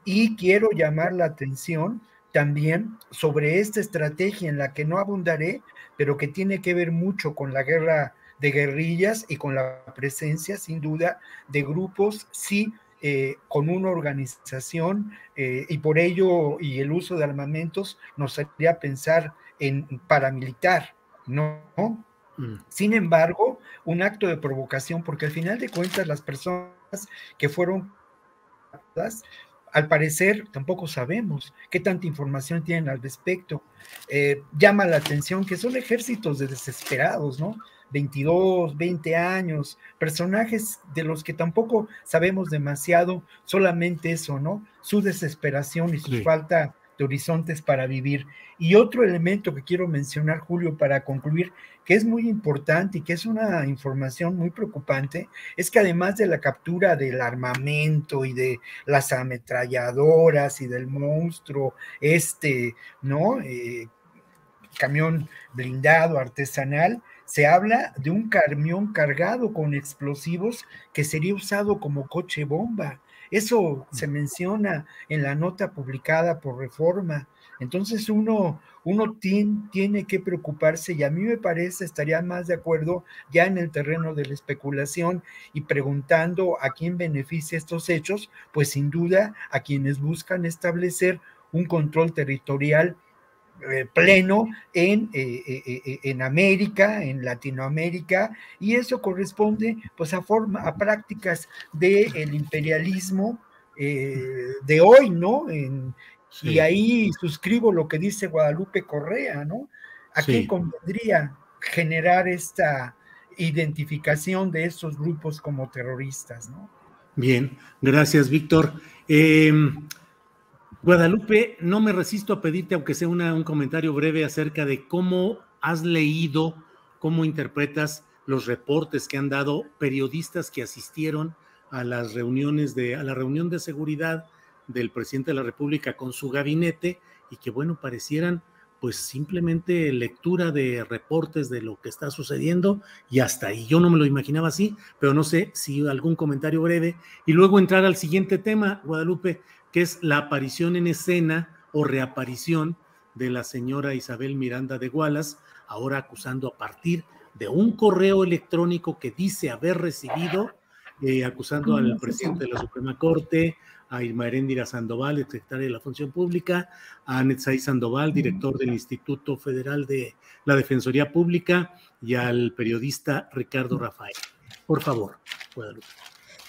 S2: Y quiero llamar la atención también sobre esta estrategia en la que no abundaré, pero que tiene que ver mucho con la guerra de guerrillas y con la presencia, sin duda, de grupos, sí, con una organización y por ello y el uso de armamentos nos haría pensar en paramilitar, ¿no? Sin embargo, un acto de provocación, porque al final de cuentas las personas que fueron al parecer tampoco sabemos qué tanta información tienen al respecto. Llama la atención que son ejércitos de desesperados, ¿no? 22, 20 años, personajes de los que tampoco sabemos demasiado, solamente eso, ¿no? Su desesperación y su falta de horizontes para vivir. Y otro elemento que quiero mencionar, Julio, para concluir, que es muy importante y que es una información muy preocupante, es que además de la captura del armamento y de las ametralladoras y del monstruo, ¿no? Camión blindado artesanal, se habla de un camión cargado con explosivos que sería usado como coche bomba. Eso se menciona en la nota publicada por Reforma. Entonces uno tiene que preocuparse y a mí me parece, estaría más de acuerdo ya en el terreno de la especulación y preguntando a quién beneficia estos hechos, pues sin duda a quienes buscan establecer un control territorial pleno en América, en Latinoamérica, y eso corresponde pues a prácticas del imperialismo de hoy, ¿no? Sí. Y ahí suscribo lo que dice Guadalupe Correa, ¿no? ¿A quién convendría generar esta identificación de estos grupos como terroristas, ¿no?
S1: Bien, gracias, Víctor. Guadalupe, no me resisto a pedirte, aunque sea un comentario breve acerca de cómo has leído, cómo interpretas los reportes que han dado periodistas que asistieron a las reuniones a la reunión de seguridad del presidente de la República con su gabinete y que, bueno, parecieran pues simplemente lectura de reportes de lo que está sucediendo y hasta ahí. Yo no me lo imaginaba así, pero no sé si algún comentario breve y luego entrar al siguiente tema, Guadalupe, que es la aparición en escena o reaparición de la señora Isabel Miranda de Wallace, ahora acusando a partir de un correo electrónico que dice haber recibido, acusando al presidente de la Suprema Corte, a Irma Heréndira Sandoval, secretaria de la Función Pública, a Netzai Sandoval, director del Instituto Federal de la Defensoría Pública, y al periodista Ricardo Rafael. Por favor, Guadalupe.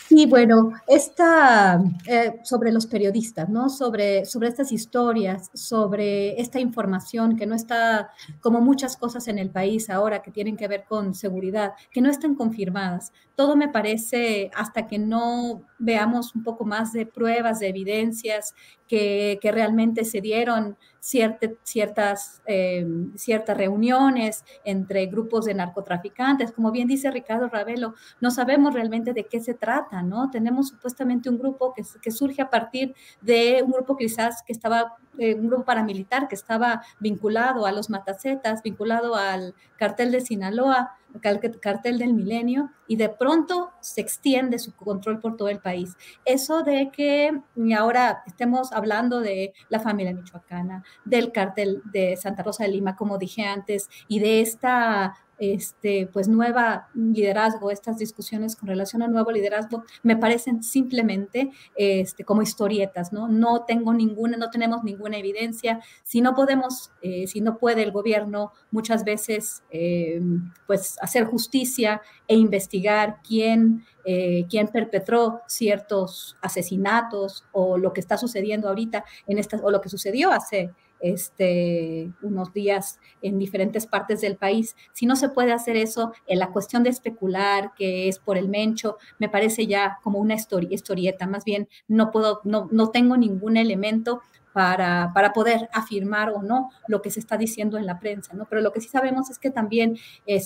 S4: Sí, bueno, sobre los periodistas, ¿no? Sobre estas historias, sobre esta información que no está, como muchas cosas en el país ahora que tienen que ver con seguridad, que no están confirmadas. Todo me parece, hasta que no veamos un poco más de pruebas, de evidencias que realmente se dieron ciertas reuniones entre grupos de narcotraficantes. Como bien dice Ricardo Ravelo, no sabemos realmente de qué se trata, ¿no? Tenemos supuestamente un grupo que surge a partir de un grupo quizás que estaba, un grupo paramilitar que estaba vinculado a los Matacetas, vinculado al cartel de Sinaloa, cartel del Milenio, y de pronto se extiende su control por todo el país. Eso de que ahora estemos hablando de la familia michoacana, del cartel de Santa Rosa de Lima, como dije antes, y de esta pues nueva liderazgo, estas discusiones con relación a nuevo liderazgo, me parecen simplemente como historietas, ¿no? No tenemos ninguna evidencia. Si no puede el gobierno muchas veces, pues hacer justicia e investigar quién perpetró ciertos asesinatos o lo que está sucediendo ahorita o lo que sucedió hace unos días en diferentes partes del país. Si no se puede hacer eso, en la cuestión de especular que es por el mencho, me parece ya como una historieta. Más bien no tengo ningún elemento para poder afirmar o no lo que se está diciendo en la prensa, ¿no? Pero lo que sí sabemos es que también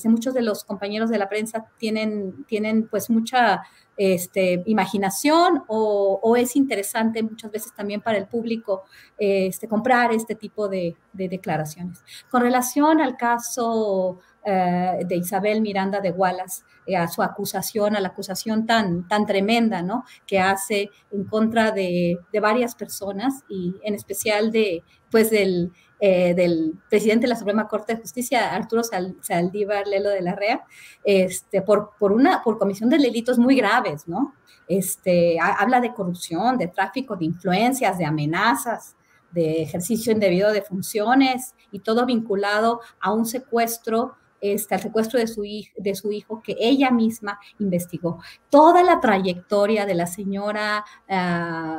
S4: muchos de los compañeros de la prensa tienen pues mucha imaginación o es interesante muchas veces también para el público comprar este tipo de declaraciones. Con relación al caso de Isabel Miranda de Wallace, a su acusación, a la acusación tan tremenda, ¿no?, que hace en contra de varias personas y en especial del presidente de la Suprema Corte de Justicia, Arturo Saldívar Lelo de la Rea, por comisión de delitos muy graves, ¿no? Habla de corrupción, de tráfico de influencias, de amenazas, de ejercicio indebido de funciones y todo vinculado a un secuestro, al secuestro de su hijo que ella misma investigó. Toda la trayectoria de la señora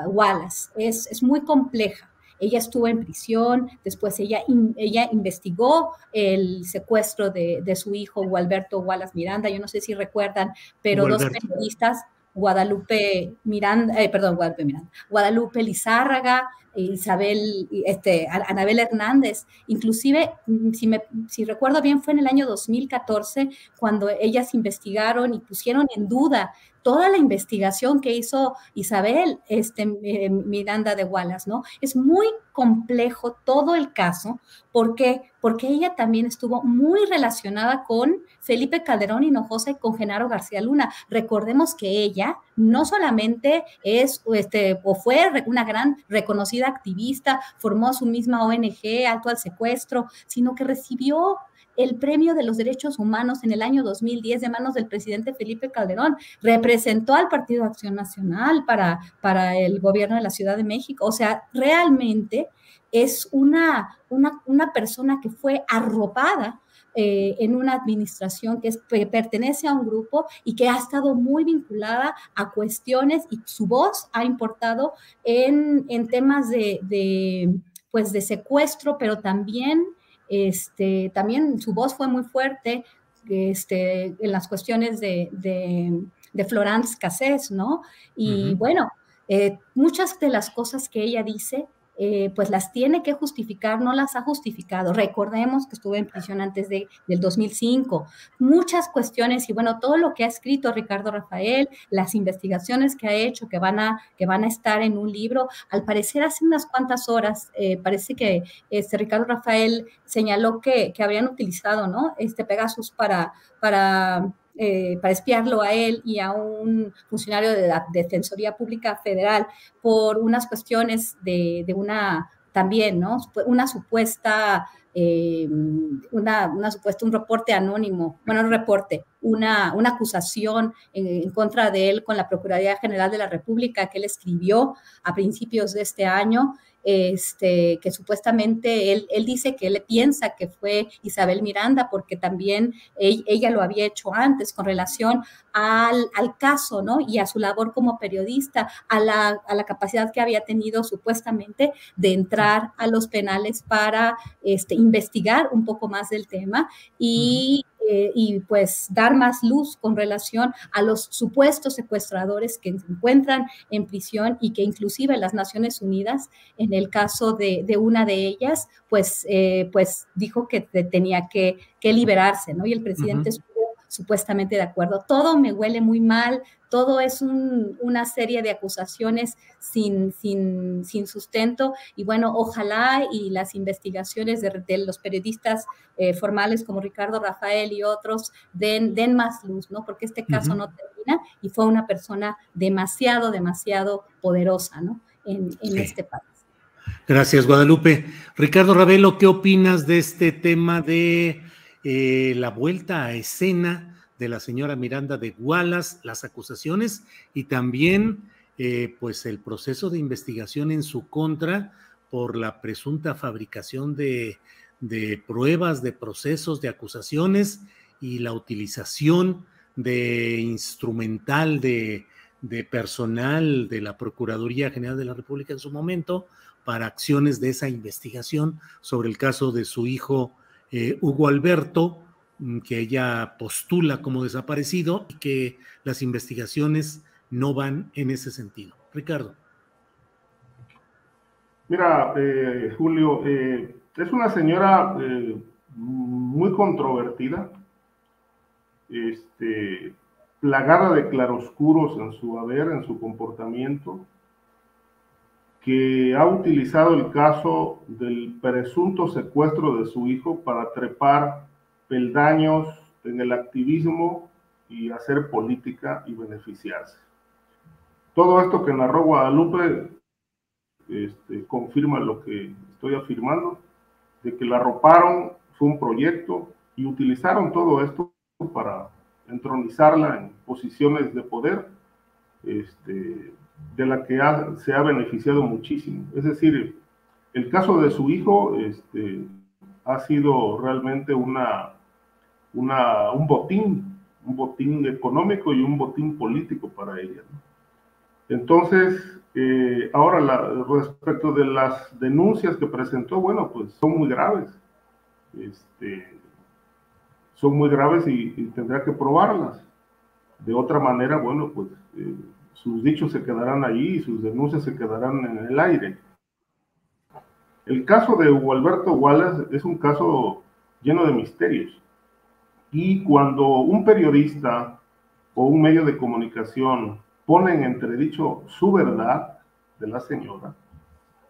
S4: Wallace es muy compleja. Ella estuvo en prisión, después ella investigó el secuestro de su hijo, Gualberto Wallace Miranda. Yo no sé si recuerdan, pero dos periodistas, Guadalupe Lizárraga, Isabel, Anabel Hernández, inclusive, si recuerdo bien, fue en el año 2014 cuando ellas investigaron y pusieron en duda toda la investigación que hizo Isabel Miranda de Wallace, ¿no? Es muy complejo todo el caso. ¿Por qué? Porque ella también estuvo muy relacionada con Felipe Calderón Hinojosa y con Genaro García Luna. Recordemos que ella no solamente es o fue una gran reconocida activista, formó su misma ONG, Alto al Secuestro, sino que recibió el Premio de los Derechos Humanos en el año 2010 de manos del presidente Felipe Calderón. Representó al Partido Acción Nacional para el gobierno de la Ciudad de México. O sea, realmente es una persona que fue arropada en una administración que pertenece a un grupo y que ha estado muy vinculada a cuestiones, y su voz ha importado en temas pues de secuestro, pero también, también su voz fue muy fuerte en las cuestiones de Florence Cassés, ¿no? Y bueno, muchas de las cosas que ella dice, pues las tiene que justificar, no las ha justificado. Recordemos que estuvo en prisión antes del 2005. Muchas cuestiones, y bueno, todo lo que ha escrito Ricardo Rafael, las investigaciones que ha hecho, que van a estar en un libro, al parecer hace unas cuantas horas, parece que Ricardo Rafael señaló que habrían utilizado, ¿no? Pegasus para espiarlo a él y a un funcionario de la Defensoría Pública Federal por unas cuestiones de una, también, ¿no? Una supuesta, un reporte anónimo, bueno, un reporte, una acusación en contra de él con la Procuraduría General de la República que él escribió a principios de este año, que supuestamente él dice que él piensa que fue Isabel Miranda, porque también ella lo había hecho antes con relación al caso, ¿no? Y a su labor como periodista, a la capacidad que había tenido supuestamente de entrar a los penales para investigar un poco más del tema y pues dar más luz con relación a los supuestos secuestradores que se encuentran en prisión y que inclusive las Naciones Unidas, en el caso de una de ellas, pues dijo que tenía que liberarse, ¿no? Y el presidente estuvo supuestamente de acuerdo. Todo me huele muy mal, todo es una serie de acusaciones sin sustento, y bueno, ojalá y las investigaciones de los periodistas formales como Ricardo Rafael y otros den más luz, ¿no? Porque este caso no termina y fue una persona demasiado poderosa, ¿no? En este país.
S1: Gracias, Guadalupe. Ricardo Ravelo, ¿qué opinas de este tema de la vuelta a escena de la señora Miranda de Wallace, las acusaciones y también pues el proceso de investigación en su contra por la presunta fabricación de pruebas, de procesos, de acusaciones y la utilización de instrumental de personal de la Procuraduría General de la República en su momento para acciones de esa investigación sobre el caso de su hijo Hugo Alberto, que ella postula como desaparecido y que las investigaciones no van en ese sentido. Ricardo.
S3: Mira, Julio, es una señora muy controvertida, plagada de claroscuros en su haber, en su comportamiento, que ha utilizado el caso del presunto secuestro de su hijo para trepar peldaños en el activismo y hacer política y beneficiarse. Todo esto que narró Guadalupe confirma lo que estoy afirmando, de que la arroparon, fue un proyecto y utilizaron todo esto para entronizarla en posiciones de poder, de la que se ha beneficiado muchísimo. Es decir, el caso de su hijo ha sido realmente un botín económico y un botín político para ella, ¿no? Entonces, ahora respecto de las denuncias que presentó, bueno, pues son muy graves. Son muy graves y tendrá que probarlas. De otra manera, bueno, pues sus dichos se quedarán allí y sus denuncias se quedarán en el aire. El caso de Hugo Alberto Wallace es un caso lleno de misterios. Y cuando un periodista o un medio de comunicación pone en entredicho su verdad de la señora,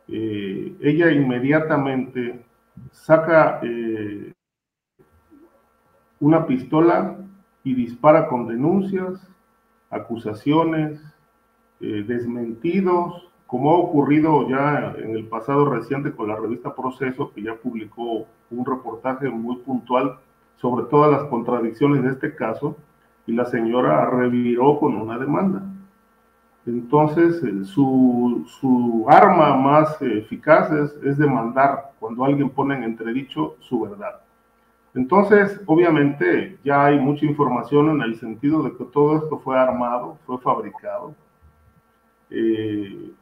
S3: ella inmediatamente saca una pistola y dispara con denuncias, acusaciones, desmentidos, como ha ocurrido ya en el pasado reciente con la revista Proceso, que ya publicó un reportaje muy puntual sobre todas las contradicciones de este caso, y la señora reviró con una demanda. Entonces, su arma más eficaz es demandar cuando alguien pone en entredicho su verdad. Entonces, obviamente, ya hay mucha información en el sentido de que todo esto fue armado, fue fabricado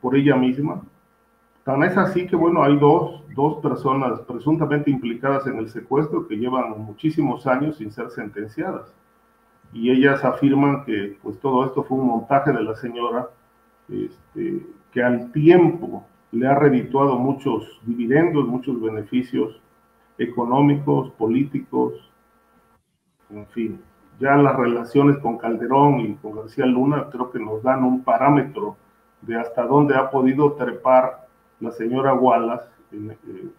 S3: por ella misma. Tan es así que, bueno, hay dos personas presuntamente implicadas en el secuestro que llevan muchísimos años sin ser sentenciadas. Y ellas afirman que pues todo esto fue un montaje de la señora, que al tiempo le ha redituado muchos dividendos, muchos beneficios económicos, políticos, en fin. Ya las relaciones con Calderón y con García Luna creo que nos dan un parámetro de hasta dónde ha podido trepar la señora Wallace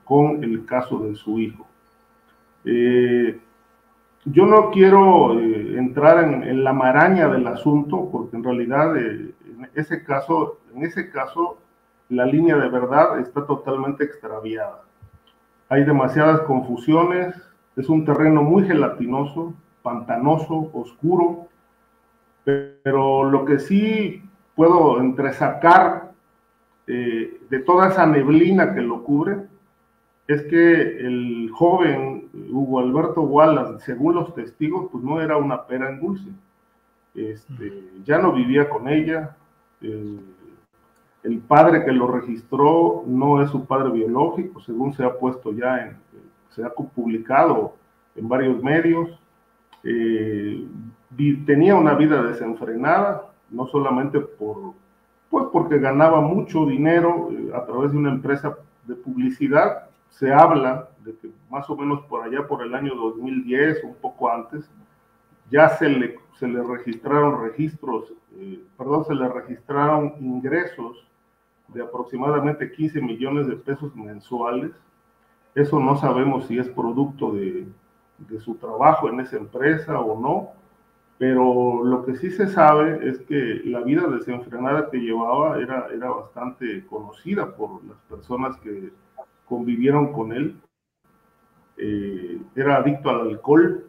S3: con el caso de su hijo. Yo no quiero entrar en la maraña del asunto, porque en realidad en ese caso la línea de verdad está totalmente extraviada. Hay demasiadas confusiones, es un terreno muy gelatinoso, pantanoso, oscuro, pero lo que sí puedo entresacar de toda esa neblina que lo cubre es que el joven Hugo Alberto Wallace, según los testigos, pues no era una pera en dulce. Ya no vivía con ella. El padre que lo registró no es su padre biológico, según se ha puesto ya se ha publicado en varios medios. Tenía una vida desenfrenada, no solamente porque ganaba mucho dinero a través de una empresa de publicidad. Se habla de que más o menos por allá, por el año 2010, un poco antes, ya se le registraron se le registraron ingresos de aproximadamente 15 millones de pesos mensuales. Eso no sabemos si es producto de su trabajo en esa empresa o no, pero lo que sí se sabe es que la vida desenfrenada que llevaba era bastante conocida por las personas que convivieron con él. Era adicto al alcohol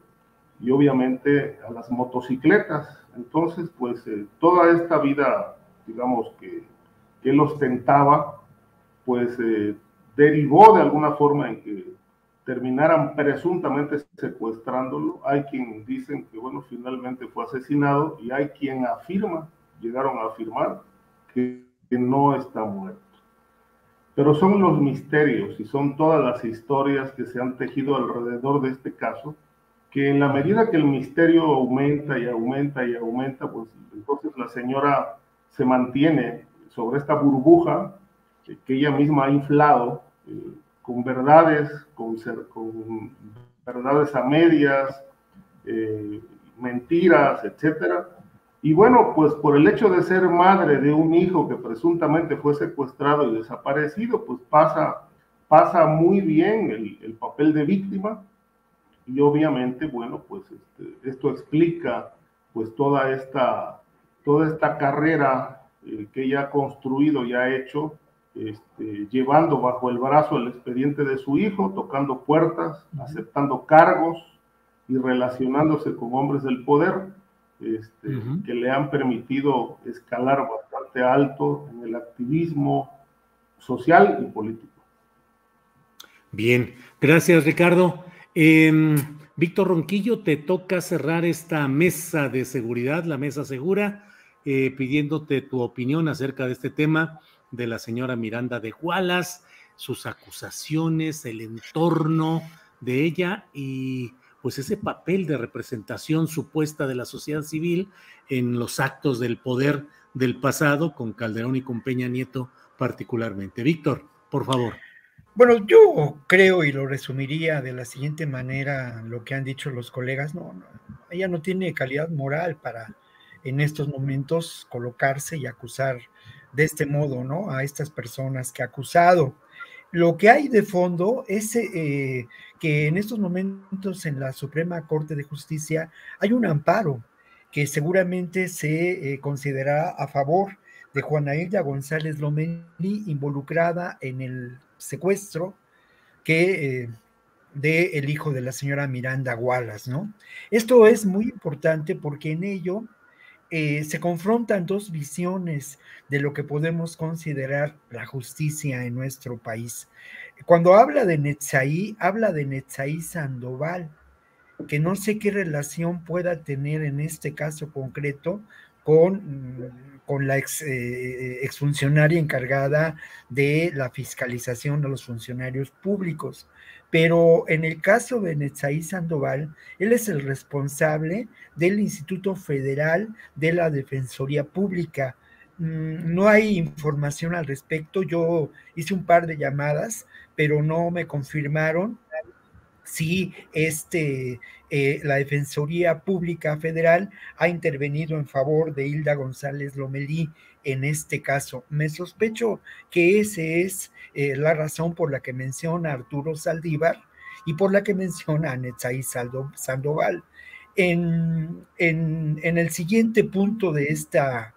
S3: y obviamente a las motocicletas. Entonces, pues toda esta vida, digamos, que él ostentaba, pues derivó de alguna forma en que terminaran presuntamente secuestrándolo. Hay quien dicen que, bueno, finalmente fue asesinado, y hay quien llegaron a afirmar que no está muerto. Pero son los misterios y son todas las historias que se han tejido alrededor de este caso, que en la medida que el misterio aumenta y aumenta y aumenta, pues entonces la señora se mantiene sobre esta burbuja que ella misma ha inflado, con verdades, con verdades a medias, mentiras, etcétera. Y bueno, pues por el hecho de ser madre de un hijo que presuntamente fue secuestrado y desaparecido, pues pasa muy bien el papel de víctima. Y obviamente, bueno, pues esto explica pues toda esta carrera que ella ha construido y ha hecho, llevando bajo el brazo el expediente de su hijo, tocando puertas, aceptando cargos y relacionándose con hombres del poder, que le han permitido escalar bastante alto en el activismo social y político.
S1: Bien, gracias, Ricardo. Víctor Ronquillo, te toca cerrar esta mesa de seguridad, la mesa segura, pidiéndote tu opinión acerca de este tema de la señora Miranda de Wallace, sus acusaciones, el entorno de ella y pues ese papel de representación supuesta de la sociedad civil en los actos del poder del pasado, con Calderón y con Peña Nieto particularmente. Víctor, por favor.
S2: Bueno, yo creo, y lo resumiría de la siguiente manera, lo que han dicho los colegas. Ella no tiene calidad moral para en estos momentos colocarse y acusar de este modo, ¿no?, a estas personas que ha acusado. Lo que hay de fondo es que en estos momentos en la Suprema Corte de Justicia hay un amparo que seguramente se considerará a favor de Juana Hilda González Lomelí, involucrada en el secuestro que del hijo de la señora Miranda Wallace, ¿no? Esto es muy importante porque en ello se confrontan dos visiones de lo que podemos considerar la justicia en nuestro país. Cuando habla de Netzaí Sandoval, que no sé qué relación pueda tener en este caso concreto con la exfuncionaria encargada de la fiscalización de los funcionarios públicos. Pero en el caso de Netzaí Sandoval, él es el responsable del Instituto Federal de la Defensoría Pública. No hay información al respecto. Yo hice un par de llamadas, pero no me confirmaron si la Defensoría Pública Federal ha intervenido en favor de Hilda González Lomelí en este caso. Me sospecho que esa es la razón por la que menciona a Arturo Saldívar y por la que menciona a Netzaí Sandoval. En el siguiente punto de esta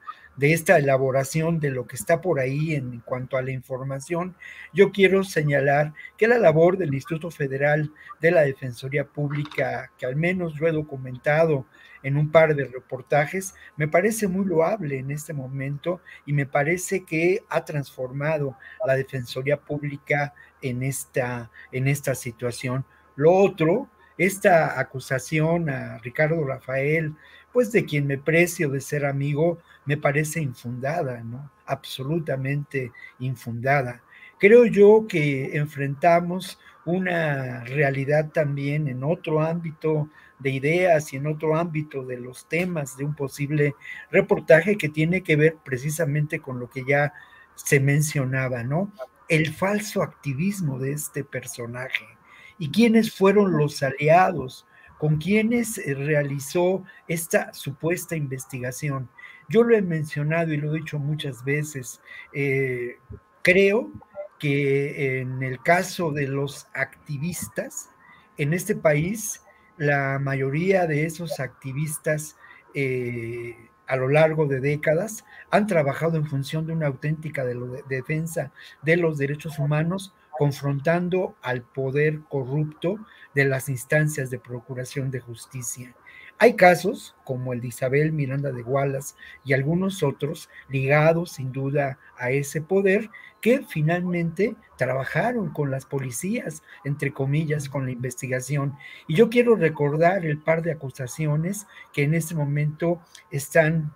S2: elaboración de lo que está por ahí en cuanto a la información, yo quiero señalar que la labor del Instituto Federal de la Defensoría Pública, que al menos yo he documentado en un par de reportajes, me parece muy loable en este momento y me parece que ha transformado la Defensoría Pública en esta situación. Lo otro, esta acusación a Ricardo Rafael, pues de quien me precio de ser amigo, me parece infundada, ¿no? Absolutamente infundada. Creo yo que enfrentamos una realidad también en otro ámbito de ideas y en otro ámbito de los temas de un posible reportaje que tiene que ver precisamente con lo que ya se mencionaba, ¿no? El falso activismo de este personaje y quiénes fueron los aliados con quienes realizó esta supuesta investigación. Yo lo he mencionado y lo he dicho muchas veces. Creo que en el caso de los activistas, en este país, la mayoría de esos activistas a lo largo de décadas han trabajado en función de una auténtica defensa de los derechos humanos, confrontando al poder corrupto de las instancias de procuración de justicia. Hay casos, como el de Isabel Miranda de Wallace y algunos otros, ligados sin duda a ese poder, que finalmente trabajaron con las policías, entre comillas, con la investigación. Y yo quiero recordar el par de acusaciones que en este momento están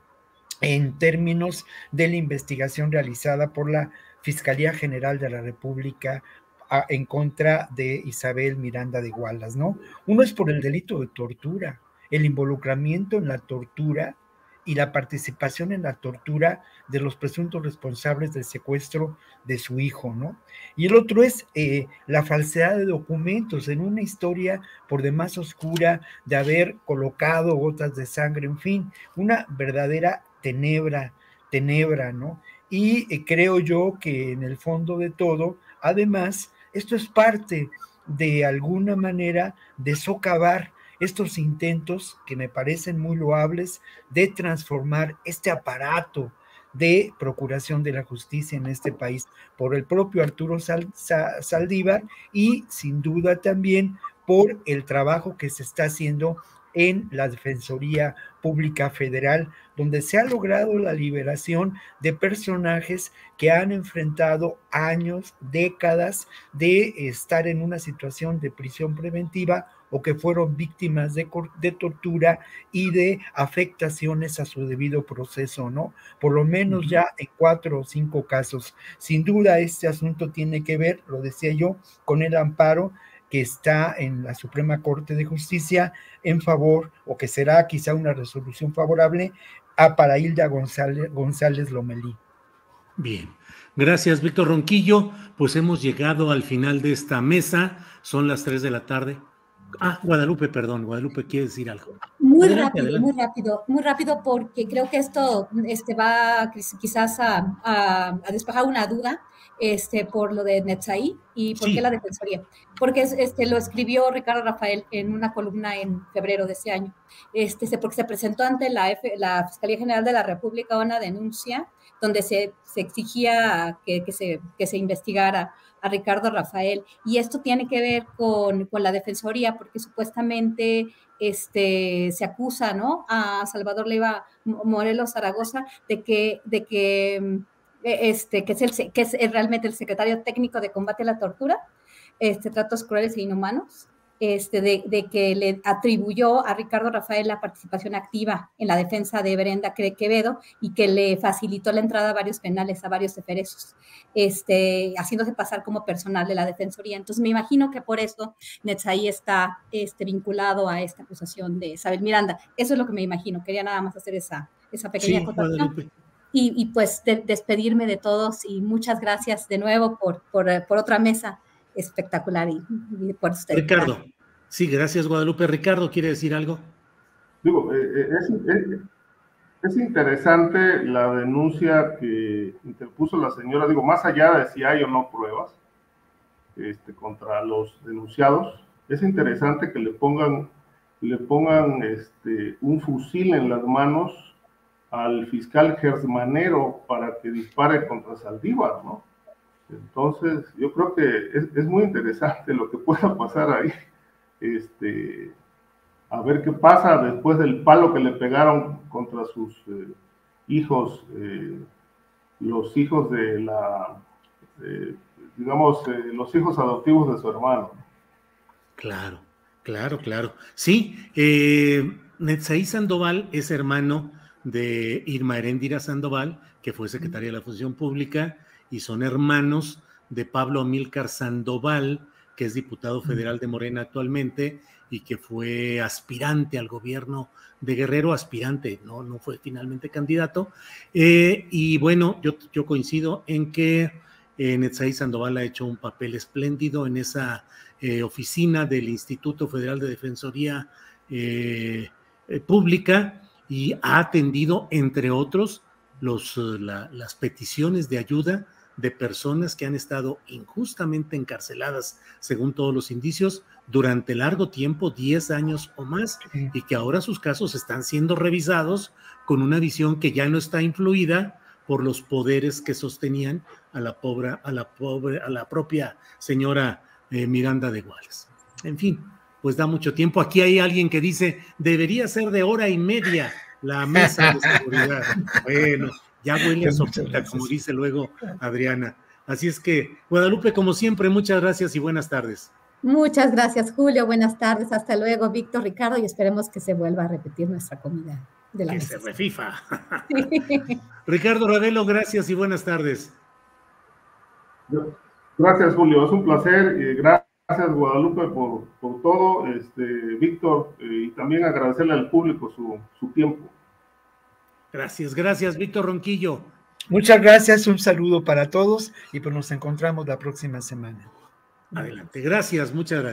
S2: en términos de la investigación realizada por la Fiscalía General de la República en contra de Isabel Miranda de Wallace, ¿no? Uno es por el delito de tortura, el involucramiento en la tortura y la participación en la tortura de los presuntos responsables del secuestro de su hijo, ¿no? Y el otro es la falsedad de documentos en una historia por demás oscura de haber colocado gotas de sangre, en fin, una verdadera tenebra, ¿no? Y creo yo que en el fondo de todo, además, esto es parte de alguna manera de socavar estos intentos que me parecen muy loables de transformar este aparato de procuración de la justicia en este país por el propio Arturo Saldívar y sin duda también por el trabajo que se está haciendo en la Defensoría Pública Federal, donde se ha logrado la liberación de personajes que han enfrentado años, décadas de estar en una situación de prisión preventiva o que fueron víctimas de tortura y de afectaciones a su debido proceso, ¿no? Por lo menos ya en 4 o 5 casos. Sin duda este asunto tiene que ver, lo decía yo, con el amparo que está en la Suprema Corte de Justicia en favor, o que será quizá una resolución favorable, para Hilda González Lomelí.
S1: Bien, gracias Víctor Ronquillo, pues hemos llegado al final de esta mesa, son las 3 de la tarde. Guadalupe, perdón, Guadalupe quiere decir algo.
S4: Muy rápido, porque creo que esto va quizás a despejar una duda. por lo de Netzaí y por
S1: Sí.
S4: qué la Defensoría. Porque lo escribió Ricardo Rafael en una columna en febrero de ese año. Porque se presentó ante la Fiscalía General de la República una denuncia donde se exigía que se investigara a Ricardo Rafael. Y esto tiene que ver con la Defensoría, porque supuestamente se acusa, ¿no?, a Salvador Leiva Morelos Zaragoza de que es realmente el secretario técnico de combate a la tortura, tratos crueles e inhumanos, de que le atribuyó a Ricardo Rafael la participación activa en la defensa de Brenda Quevedo y que le facilitó la entrada a varios penales, a varios eferesos, haciéndose pasar como personal de la Defensoría. Entonces me imagino que por eso Netzaí está vinculado a esta acusación de Isabel Miranda. Eso es lo que me imagino. Quería nada más hacer esa pequeña acotación. Y pues despedirme de todos y muchas gracias de nuevo por otra mesa espectacular y por usted.
S1: Ricardo, sí, gracias Guadalupe. Ricardo, ¿quiere decir algo?
S3: Digo, es interesante la denuncia que interpuso la señora, digo, más allá de si hay o no pruebas contra los denunciados, es interesante que le pongan un fusil en las manos al fiscal Gersmanero para que dispare contra Saldívar, ¿no? Entonces, yo creo que es muy interesante lo que pueda pasar ahí. A ver qué pasa después del palo que le pegaron contra sus hijos, los hijos de los hijos adoptivos de su hermano.
S1: Claro, claro, claro. Sí, Netzaí Sandoval es hermano de Irma Heréndira Sandoval, que fue secretaria de la Función Pública, y son hermanos de Pablo Amílcar Sandoval, que es diputado federal de Morena actualmente y que fue aspirante al gobierno de Guerrero, aspirante, no fue finalmente candidato. Y bueno, yo coincido en que Netzaí Sandoval ha hecho un papel espléndido en esa oficina del Instituto Federal de Defensoría Pública y ha atendido, entre otros, las peticiones de ayuda de personas que han estado injustamente encarceladas, según todos los indicios, durante largo tiempo, 10 años o más, y que ahora sus casos están siendo revisados con una visión que ya no está influida por los poderes que sostenían a la propia señora Miranda de Guales. En fin, pues da mucho tiempo. Aquí hay alguien que dice, debería ser de 1.5 horas la mesa de seguridad. Bueno, ya huele a sopita, como dice luego Adriana. Así es que, Guadalupe, como siempre, muchas gracias y buenas tardes.
S4: Muchas gracias, Julio. Buenas tardes. Hasta luego, Víctor, Ricardo, y esperemos que se vuelva a repetir nuestra comida de la
S1: que
S4: mesa.
S1: Se refifa. Sí. Ricardo Ravelo, gracias y buenas tardes.
S3: Gracias, Julio. Es un placer. Gracias, Guadalupe, por todo. Víctor, y también agradecerle al público su tiempo.
S1: Gracias, Víctor Ronquillo.
S2: Muchas gracias, un saludo para todos y pues nos encontramos la próxima semana.
S1: Adelante, gracias, muchas gracias.